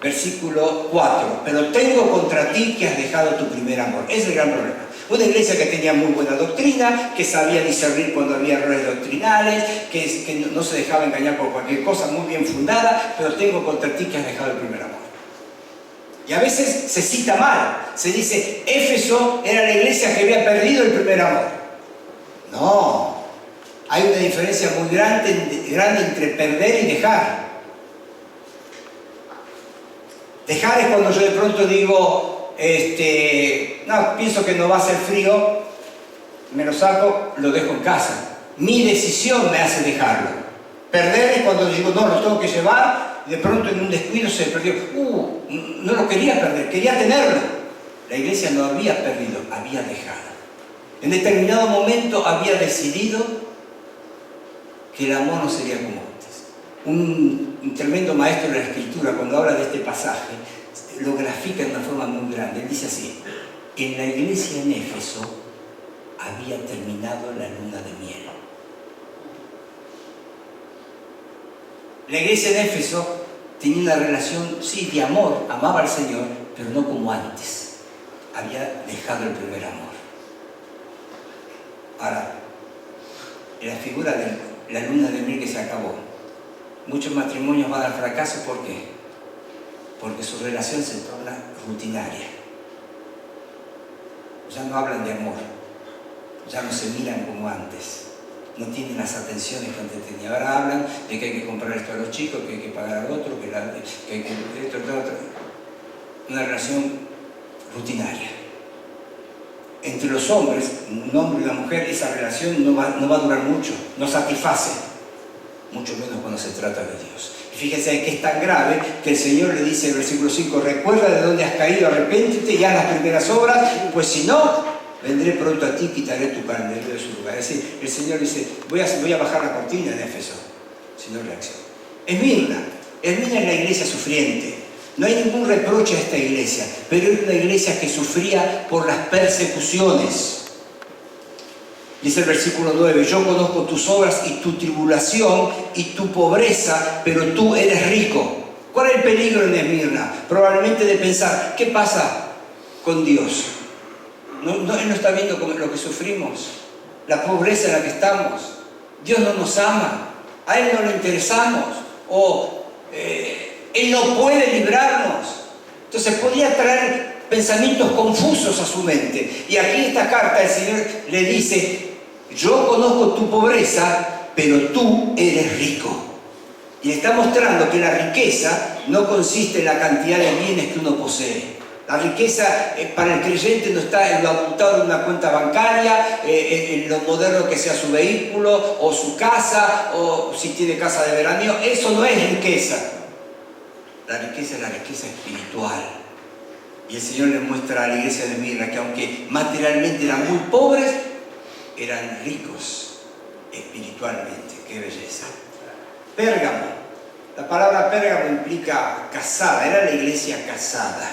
versículo 4, pero tengo contra ti que has dejado tu primer amor. Ese es el gran problema. Una iglesia que tenía muy buena doctrina, que sabía discernir cuando había errores doctrinales, que no se dejaba engañar por cualquier cosa, muy bien fundada, pero tengo contra ti que has dejado el primer amor. Y a veces se cita mal, se dice, Éfeso era la iglesia que había perdido el primer amor. No, hay una diferencia muy grande entre perder y dejar. Dejar es cuando yo de pronto digo, no, pienso que no va a ser frío, me lo saco, lo dejo en casa. Mi decisión me hace dejarlo. Perder es cuando digo, no, lo tengo que llevar, y de pronto en un descuido se perdió. No lo quería perder, quería tenerlo. La iglesia no había perdido, había dejado. En determinado momento había decidido que el amor no sería como antes. Un tremendo maestro de la Escritura, cuando habla de este pasaje, lo grafica de una forma muy grande. Él dice así: en la iglesia en Éfeso había terminado la luna de miel. La iglesia en Éfeso tenía una relación, sí, de amor, amaba al Señor, pero no como antes. Había dejado el primer amor. Ahora, la figura de la luna de miel que se acabó. Muchos matrimonios van al fracaso, ¿por qué? Porque su relación se torna rutinaria. Ya no hablan de amor, ya no se miran como antes, no tienen las atenciones que antes tenían. Ahora hablan de que hay que comprar esto a los chicos, que hay que pagar al otro, que hay que esto, lo otro. Una relación rutinaria. Entre los hombres, un hombre y una mujer, esa relación no va a durar mucho, no satisface, mucho menos cuando se trata de Dios. Y fíjense que es tan grave que el Señor le dice en el versículo 5: recuerda de dónde has caído, arrepéntete y haz las primeras obras, pues si no, vendré pronto a ti y quitaré tu candelero de su lugar. Es decir, el Señor dice: voy a bajar la cortina en Éfeso, si no reacciona. Esmirna es la iglesia sufriente. No hay ningún reproche a esta iglesia, pero es una iglesia que sufría por las persecuciones. Dice el versículo 9: yo conozco tus obras y tu tribulación y tu pobreza, pero tú eres rico. ¿Cuál es el peligro en Esmirna? Probablemente de pensar: ¿qué pasa con Dios? Él no está viendo lo que sufrimos, la pobreza en la que estamos. Dios no nos ama, a Él no le interesamos, o Él no puede librarnos. Entonces podría traer pensamientos confusos a su mente. Y aquí esta carta el Señor le dice: yo conozco tu pobreza, pero tú eres rico. Y le está mostrando que la riqueza no consiste en la cantidad de bienes que uno posee. La riqueza para el creyente no está en lo abultado de una cuenta bancaria, en lo moderno que sea su vehículo, o su casa, o si tiene casa de veraneo. Eso no es riqueza. La riqueza es la riqueza espiritual. Y el Señor le muestra a la iglesia de Esmirna que aunque materialmente eran muy pobres, eran ricos espiritualmente. ¡Qué belleza! Pérgamo. La palabra Pérgamo implica casada. Era la iglesia casada.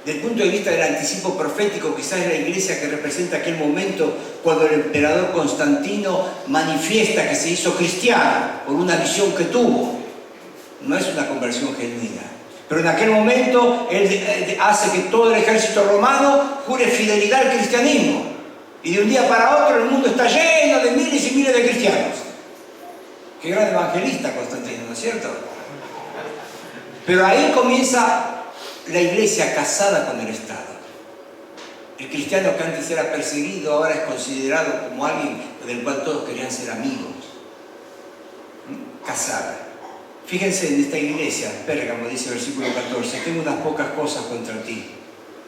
Desde el punto de vista del anticipo profético, quizás es la iglesia que representa aquel momento cuando el emperador Constantino manifiesta que se hizo cristiano por una visión que tuvo. No es una conversión genuina, pero en aquel momento él hace que todo el ejército romano jure fidelidad al cristianismo, y de un día para otro el mundo está lleno de miles y miles de cristianos. Qué gran evangelista Constantino, ¿no es cierto? Pero ahí comienza la iglesia casada con el Estado. El cristiano que antes era perseguido ahora es considerado como alguien del cual todos querían ser amigos. Casada. Fíjense en esta iglesia, Pérgamo, dice el versículo 14: tengo unas pocas cosas contra ti,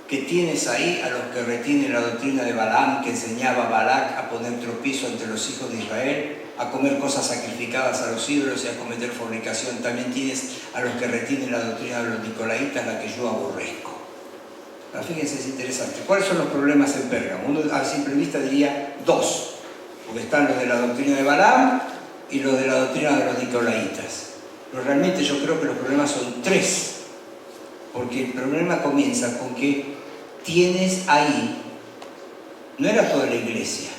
que tienes ahí a los que retienen la doctrina de Balaam, que enseñaba a Balac a poner tropiezo entre los hijos de Israel, a comer cosas sacrificadas a los ídolos y a cometer fornicación. También tienes a los que retienen la doctrina de los nicolaitas, la que yo aborrezco. Ahora, fíjense, es interesante. ¿Cuáles son los problemas en Pérgamo? Uno a simple vista diría dos, porque están los de la doctrina de Balaam y los de la doctrina de los nicolaitas. Pero realmente yo creo que los problemas son tres, porque el problema comienza con que tienes ahí, no era toda la iglesia,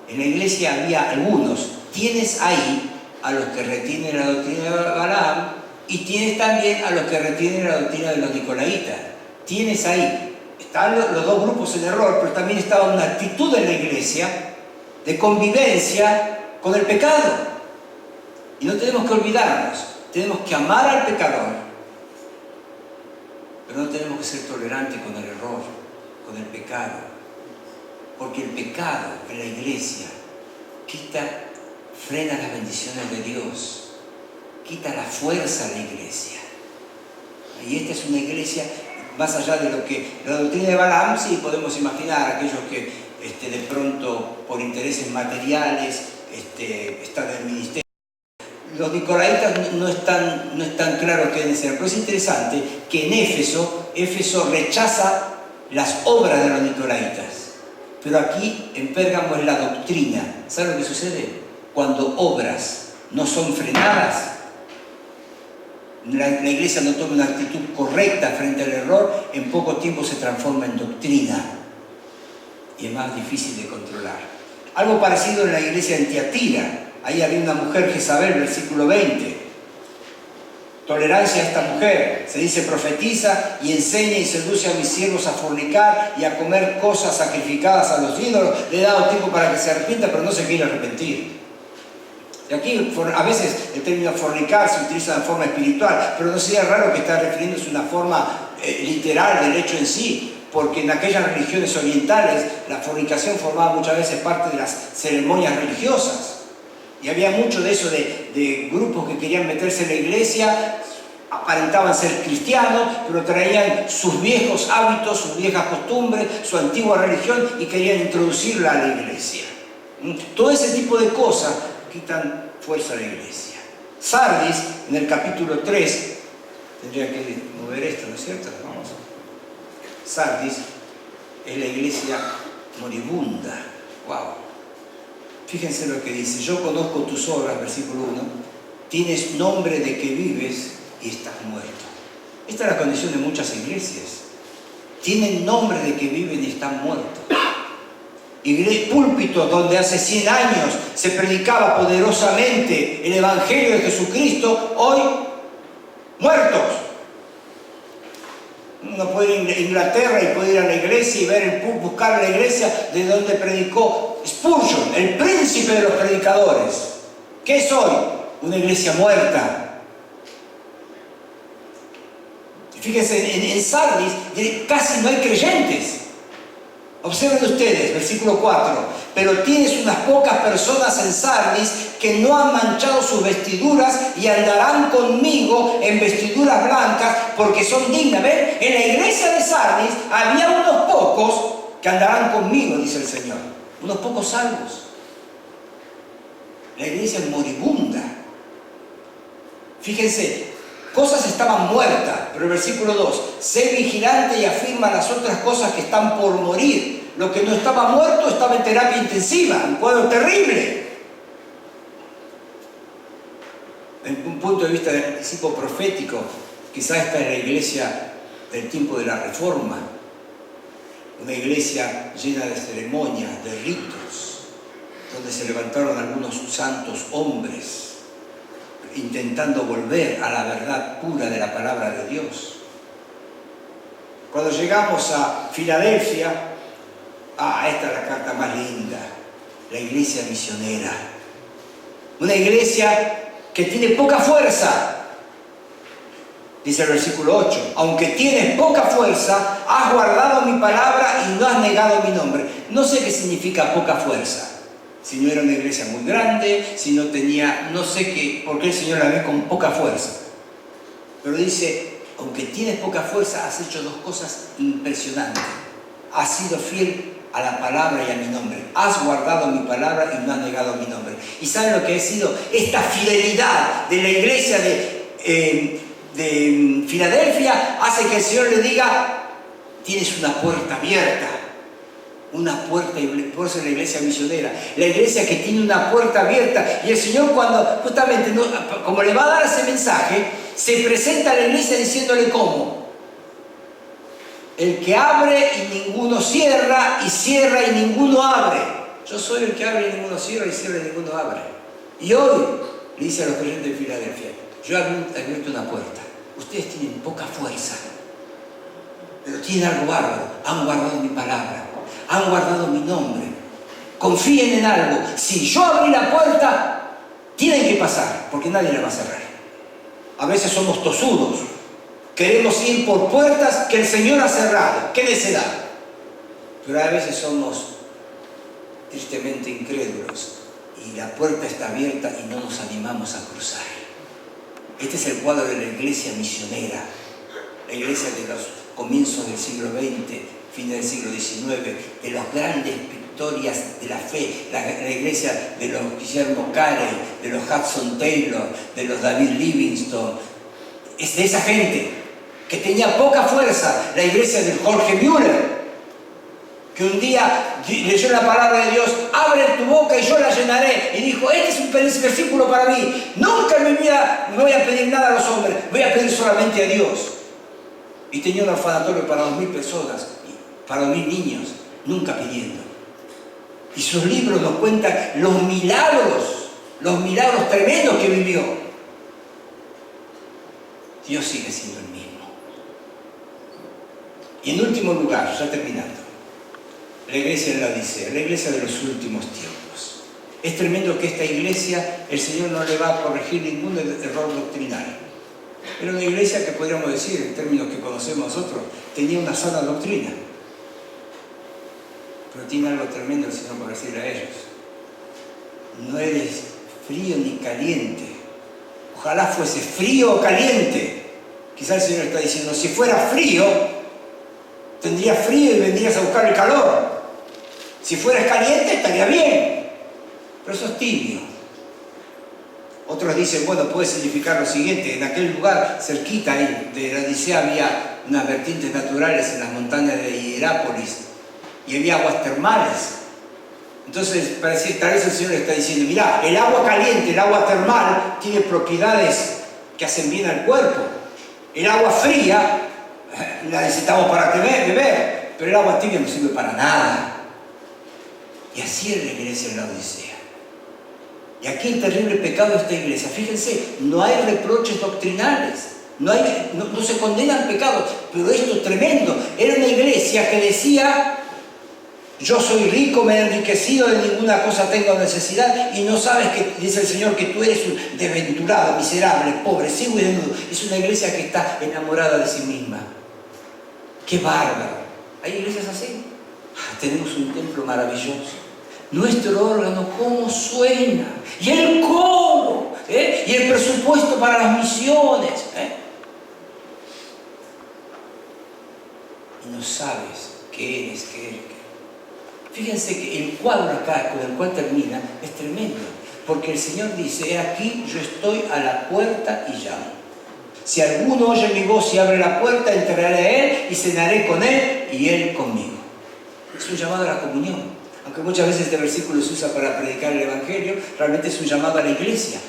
en la iglesia había algunos, tienes ahí a los que retienen la doctrina de Balaam y tienes también a los que retienen la doctrina de los nicolaitas. Tienes ahí, están los dos grupos en error, pero también estaba una actitud en la iglesia de convivencia con el pecado. Y no tenemos que olvidarnos, tenemos que amar al pecador, pero no tenemos que ser tolerantes con el error, con el pecado, porque el pecado en la iglesia frena las bendiciones de Dios, quita la fuerza a la iglesia. Y esta es una iglesia, más allá de lo que la doctrina de Balaam, sí podemos imaginar aquellos que de pronto por intereses materiales están en el ministerio. Los nicolaitas no están claros qué deben ser, pero es interesante que en Éfeso rechaza las obras de los nicolaitas, pero aquí en Pérgamo es la doctrina. ¿Saben lo que sucede? cuando obras no son frenadas, la iglesia no toma una actitud correcta frente al error, en poco tiempo se transforma en doctrina y es más difícil de controlar. Algo parecido en la iglesia en Tiatira. Ahí había una mujer, Jezabel, versículo 20. Tolerancia a esta mujer. Se dice: profetiza y enseña y seduce a mis siervos a fornicar y a comer cosas sacrificadas a los ídolos. Le he dado tiempo para que se arrepienta, pero no se quiere arrepentir. Y aquí a veces el término fornicar se utiliza de forma espiritual, pero no sería raro que está refiriéndose a una forma literal del hecho en sí, porque en aquellas religiones orientales la fornicación formaba muchas veces parte de las ceremonias religiosas. Y había mucho de eso de grupos que querían meterse en la iglesia, aparentaban ser cristianos, pero traían sus viejos hábitos, sus viejas costumbres, su antigua religión y querían introducirla a la iglesia. Todo ese tipo de cosas quitan fuerza a la iglesia. Sardis, en el capítulo 3, tendría que mover esto, ¿no es cierto? Vamos. Sardis es la iglesia moribunda. ¡Wow! Fíjense lo que dice: yo conozco tus obras, versículo 1, tienes nombre de que vives y estás muerto. Esta es la condición de muchas iglesias. Tienen nombre de que viven y están muertos. Púlpitos donde hace 100 años se predicaba poderosamente el Evangelio de Jesucristo, hoy muertos. Uno puede ir a Inglaterra y puede ir a la iglesia y ver buscar la iglesia de donde predicó Spurgeon, el príncipe de los predicadores. ¿Qué es hoy? Una iglesia muerta. Fíjense, en Sardis casi no hay creyentes. Observen ustedes, versículo 4. Pero tienes unas pocas personas en Sardis que no han manchado sus vestiduras y andarán conmigo en vestiduras blancas porque son dignas. ¿Ven? En la iglesia de Sardis había unos pocos que andarán conmigo, dice el Señor. Unos pocos salvos. La iglesia es moribunda. Fíjense, cosas estaban muertas, pero el versículo 2, sé vigilante y afirma las otras cosas que están por morir. Lo que no estaba muerto estaba en terapia intensiva, un cuadro terrible. En un punto de vista del anticipo profético, quizás esta es la iglesia del tiempo de la Reforma, una iglesia llena de ceremonias, de ritos, donde se levantaron algunos santos hombres intentando volver a la verdad pura de la palabra de Dios. Cuando llegamos a Filadelfia, esta es la carta más linda, la iglesia misionera. Una iglesia que tiene poca fuerza. Dice el versículo 8, aunque tienes poca fuerza, has guardado mi palabra y no has negado mi nombre. No sé qué significa poca fuerza. Si no era una iglesia muy grande, si no tenía, no sé qué, por qué el Señor la ve con poca fuerza. Pero dice, aunque tienes poca fuerza, has hecho dos cosas impresionantes. Has sido fiel a la palabra y a mi nombre. Has guardado mi palabra y no has negado mi nombre. ¿Y saben lo que ha sido? Esta fidelidad de la iglesia de Filadelfia hace que el Señor le diga, tienes una puerta abierta. Una puerta, y por eso es la iglesia misionera, la iglesia que tiene una puerta abierta. Y el Señor, cuando justamente, como le va a dar ese mensaje, se presenta a la iglesia diciéndole cómo: el que abre y ninguno cierra, y cierra y ninguno abre. Yo soy el que abre y ninguno cierra, y cierra y ninguno abre. Y hoy le dice a los creyentes de Filadelfia, yo he abierto una puerta. Ustedes tienen poca fuerza, pero tienen algo bárbaro. Han guardado mi palabra, han guardado mi nombre, confíen en algo. Si yo abrí la puerta, tienen que pasar, porque nadie la va a cerrar. A veces somos tosudos, queremos ir por puertas que el Señor ha cerrado. ¡Qué necedad! Pero a veces somos tristemente incrédulos y la puerta está abierta y no nos animamos a cruzar. Este es el cuadro de la iglesia misionera, la iglesia de los comienzos del siglo XX, fines del siglo XIX, de las grandes victorias de la fe, la iglesia de los Guillermo Carey, de los Hudson Taylor, de los David Livingstone. Es de esa gente que tenía poca fuerza, la iglesia del Jorge Müller, que un día leyó la palabra de Dios, abre tu boca y yo la llenaré, y dijo, dijo, este es un versículo para mí. Nunca en mi vida me voy a pedir nada a los hombres, voy a pedir solamente a Dios. Y tenía un orfanatorio para 2.000 personas, para 2.000 niños, nunca pidiendo. Y sus libros nos cuentan los milagros tremendos que vivió. Dios sigue siendo el mismo. Y en último lugar, ya terminando, la iglesia de la Odisea, la iglesia de los últimos tiempos. Es tremendo que esta iglesia, el Señor no le va a corregir ningún error doctrinal. Era una iglesia que podríamos decir, en términos que conocemos nosotros, tenía una sana doctrina. Pero tiene algo tremendo el Señor para decirle a ellos. No eres frío ni caliente. Ojalá fuese frío o caliente. Quizás el Señor está diciendo, si fuera frío, tendrías frío y vendrías a buscar el calor. Si fueras caliente, estaría bien. Pero sos tibio. Otros dicen, bueno, puede significar lo siguiente. En aquel lugar, cerquita ahí, de la Odisea, había unas vertientes naturales en las montañas de Hierápolis. Y había aguas termales. Entonces, tal vez el Señor le está diciendo, mirá, el agua caliente, el agua termal, tiene propiedades que hacen bien al cuerpo. El agua fría la necesitamos para beber, pero el agua tibia no sirve para nada. Y así era la iglesia en la Odisea. Y aquí el terrible pecado de esta iglesia. Fíjense, no hay reproches doctrinales, no se condenan pecados, pero esto es tremendo. Era una iglesia que decía, yo soy rico, me he enriquecido, de ninguna cosa tengo necesidad, y no sabes que, dice el Señor, que tú eres un desventurado, miserable, pobre, ciego y desnudo. Es una iglesia que está enamorada de sí misma. ¡Qué bárbaro! ¿Hay iglesias así? Tenemos un templo maravilloso. Nuestro órgano, ¿cómo suena? Y el coro, y el presupuesto para las misiones. Y no sabes qué eres, qué eres. Fíjense que el cuadro acá con el cual termina es tremendo, porque el Señor dice, he aquí, yo estoy a la puerta y llamo. Si alguno oye mi voz y abre la puerta, entraré a él y cenaré con él y él conmigo. Es un llamado a la comunión. Aunque muchas veces este versículo se usa para predicar el Evangelio, realmente es un llamado a la iglesia.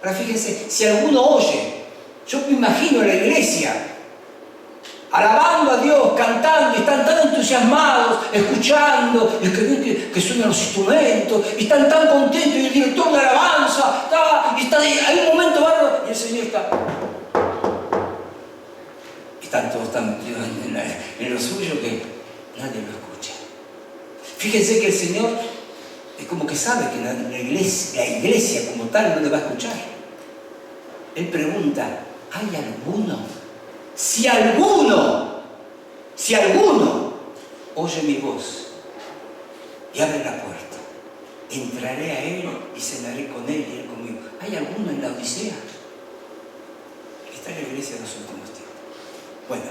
Ahora fíjense, si alguno oye, yo me imagino a la iglesia alabando a Dios, cantando, y están tan entusiasmados, escuchando, y que suenan los instrumentos, y están tan contentos, y el director de alabanza, hay un momento bárbaro, y el Señor está. Están todos tan metidos en lo suyo que nadie lo escucha. Fíjense que el Señor es como que sabe que la iglesia como tal no le va a escuchar. Él pregunta, ¿hay alguno? Si alguno oye mi voz y abre la puerta, entraré a él y cenaré con él y él conmigo. ¿Hay alguno en la Odisea? Esta es la iglesia de los últimos tiempos. Bueno,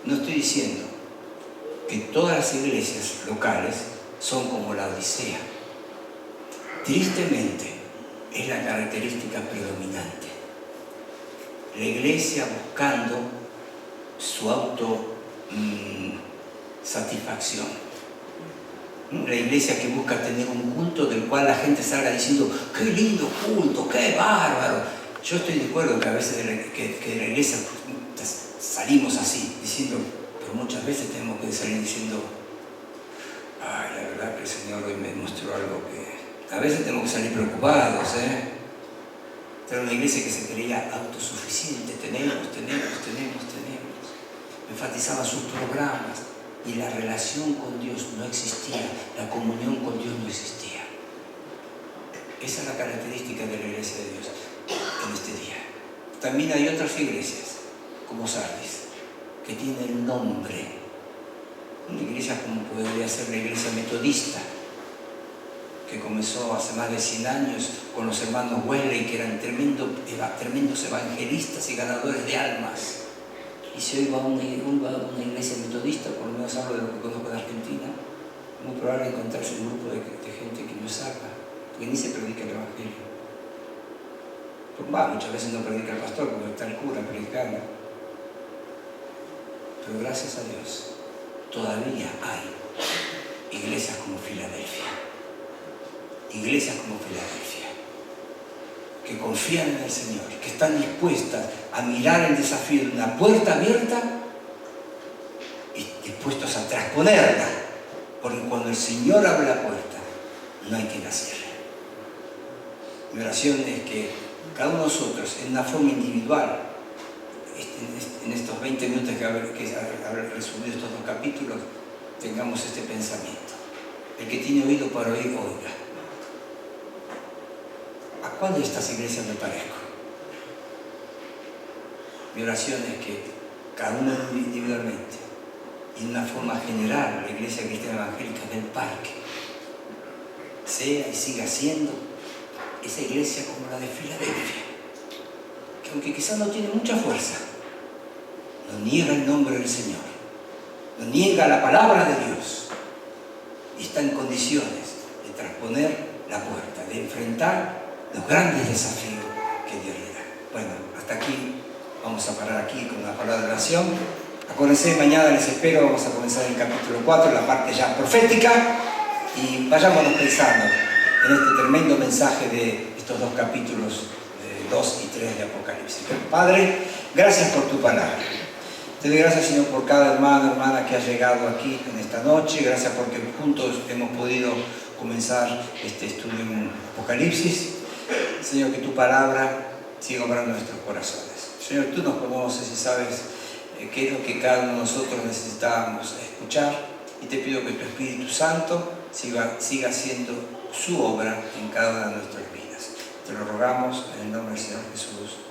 no estoy diciendo que todas las iglesias locales son como la Odisea. Tristemente, es la característica predominante. La iglesia buscando su autosatisfacción. La iglesia que busca tener un culto del cual la gente salga diciendo, qué lindo culto, qué bárbaro. Yo estoy de acuerdo que a veces que de la iglesia salimos así, diciendo, pero muchas veces tenemos que salir diciendo, ay, la verdad que el Señor hoy me mostró algo que... A veces tenemos que salir preocupados, Era una iglesia que se creía autosuficiente, tenemos. Enfatizaba sus programas y la relación con Dios no existía, la comunión con Dios no existía. Esa es la característica de la iglesia de Dios en este día. También hay otras iglesias, como Sardis, que tienen nombre. Una iglesia como podría ser la iglesia metodista, que comenzó hace más de 100 años con los hermanos Wesley, que eran tremendos evangelistas y ganadores de almas. Y si hoy va a una iglesia metodista, por lo menos hablo de lo que conozco de Argentina, es muy probable encontrarse un grupo de gente que no es salva, porque ni se predica el Evangelio. Muchas veces no predica el pastor, porque está el cura predicando. Pero gracias a Dios, todavía hay iglesias como Filadelfia, iglesias como Filadelfia, que confían en el Señor, que están dispuestas a mirar el desafío de una puerta abierta y dispuestos a trasponerla, porque cuando el Señor abre la puerta, no hay quien la cierre. Mi oración es que cada uno de nosotros, en una forma individual, en estos 20 minutos que haber resumido estos 2 capítulos, tengamos este pensamiento. El que tiene oído para oír, oiga. ¿A cuál de estas iglesias me parezco? Mi oración es que cada uno individualmente, y de una forma general, la Iglesia Cristiana Evangélica del Parque, sea y siga siendo esa iglesia como la de Filadelfia, que aunque quizás no tiene mucha fuerza, no niega el nombre del Señor, no niega la palabra de Dios, y está en condiciones de trasponer la puerta, de enfrentar los grandes desafíos que Dios le da. Bueno, hasta aquí, vamos a parar aquí con una palabra de oración. Acuérdense, mañana les espero, vamos a comenzar el capítulo 4, la parte ya profética, y vayámonos pensando en este tremendo mensaje de estos 2 capítulos, 2 y 3 de Apocalipsis. Padre, gracias por tu palabra. Te doy gracias, Señor, por cada hermano, hermana que ha llegado aquí en esta noche. Gracias porque juntos hemos podido comenzar este estudio en Apocalipsis. Señor, que tu palabra siga obrando en nuestros corazones. Señor, tú nos conoces y sabes qué es lo que cada uno de nosotros necesitamos escuchar, y te pido que tu Espíritu Santo siga haciendo su obra en cada una de nuestras vidas. Te lo rogamos en el nombre del Señor Jesús.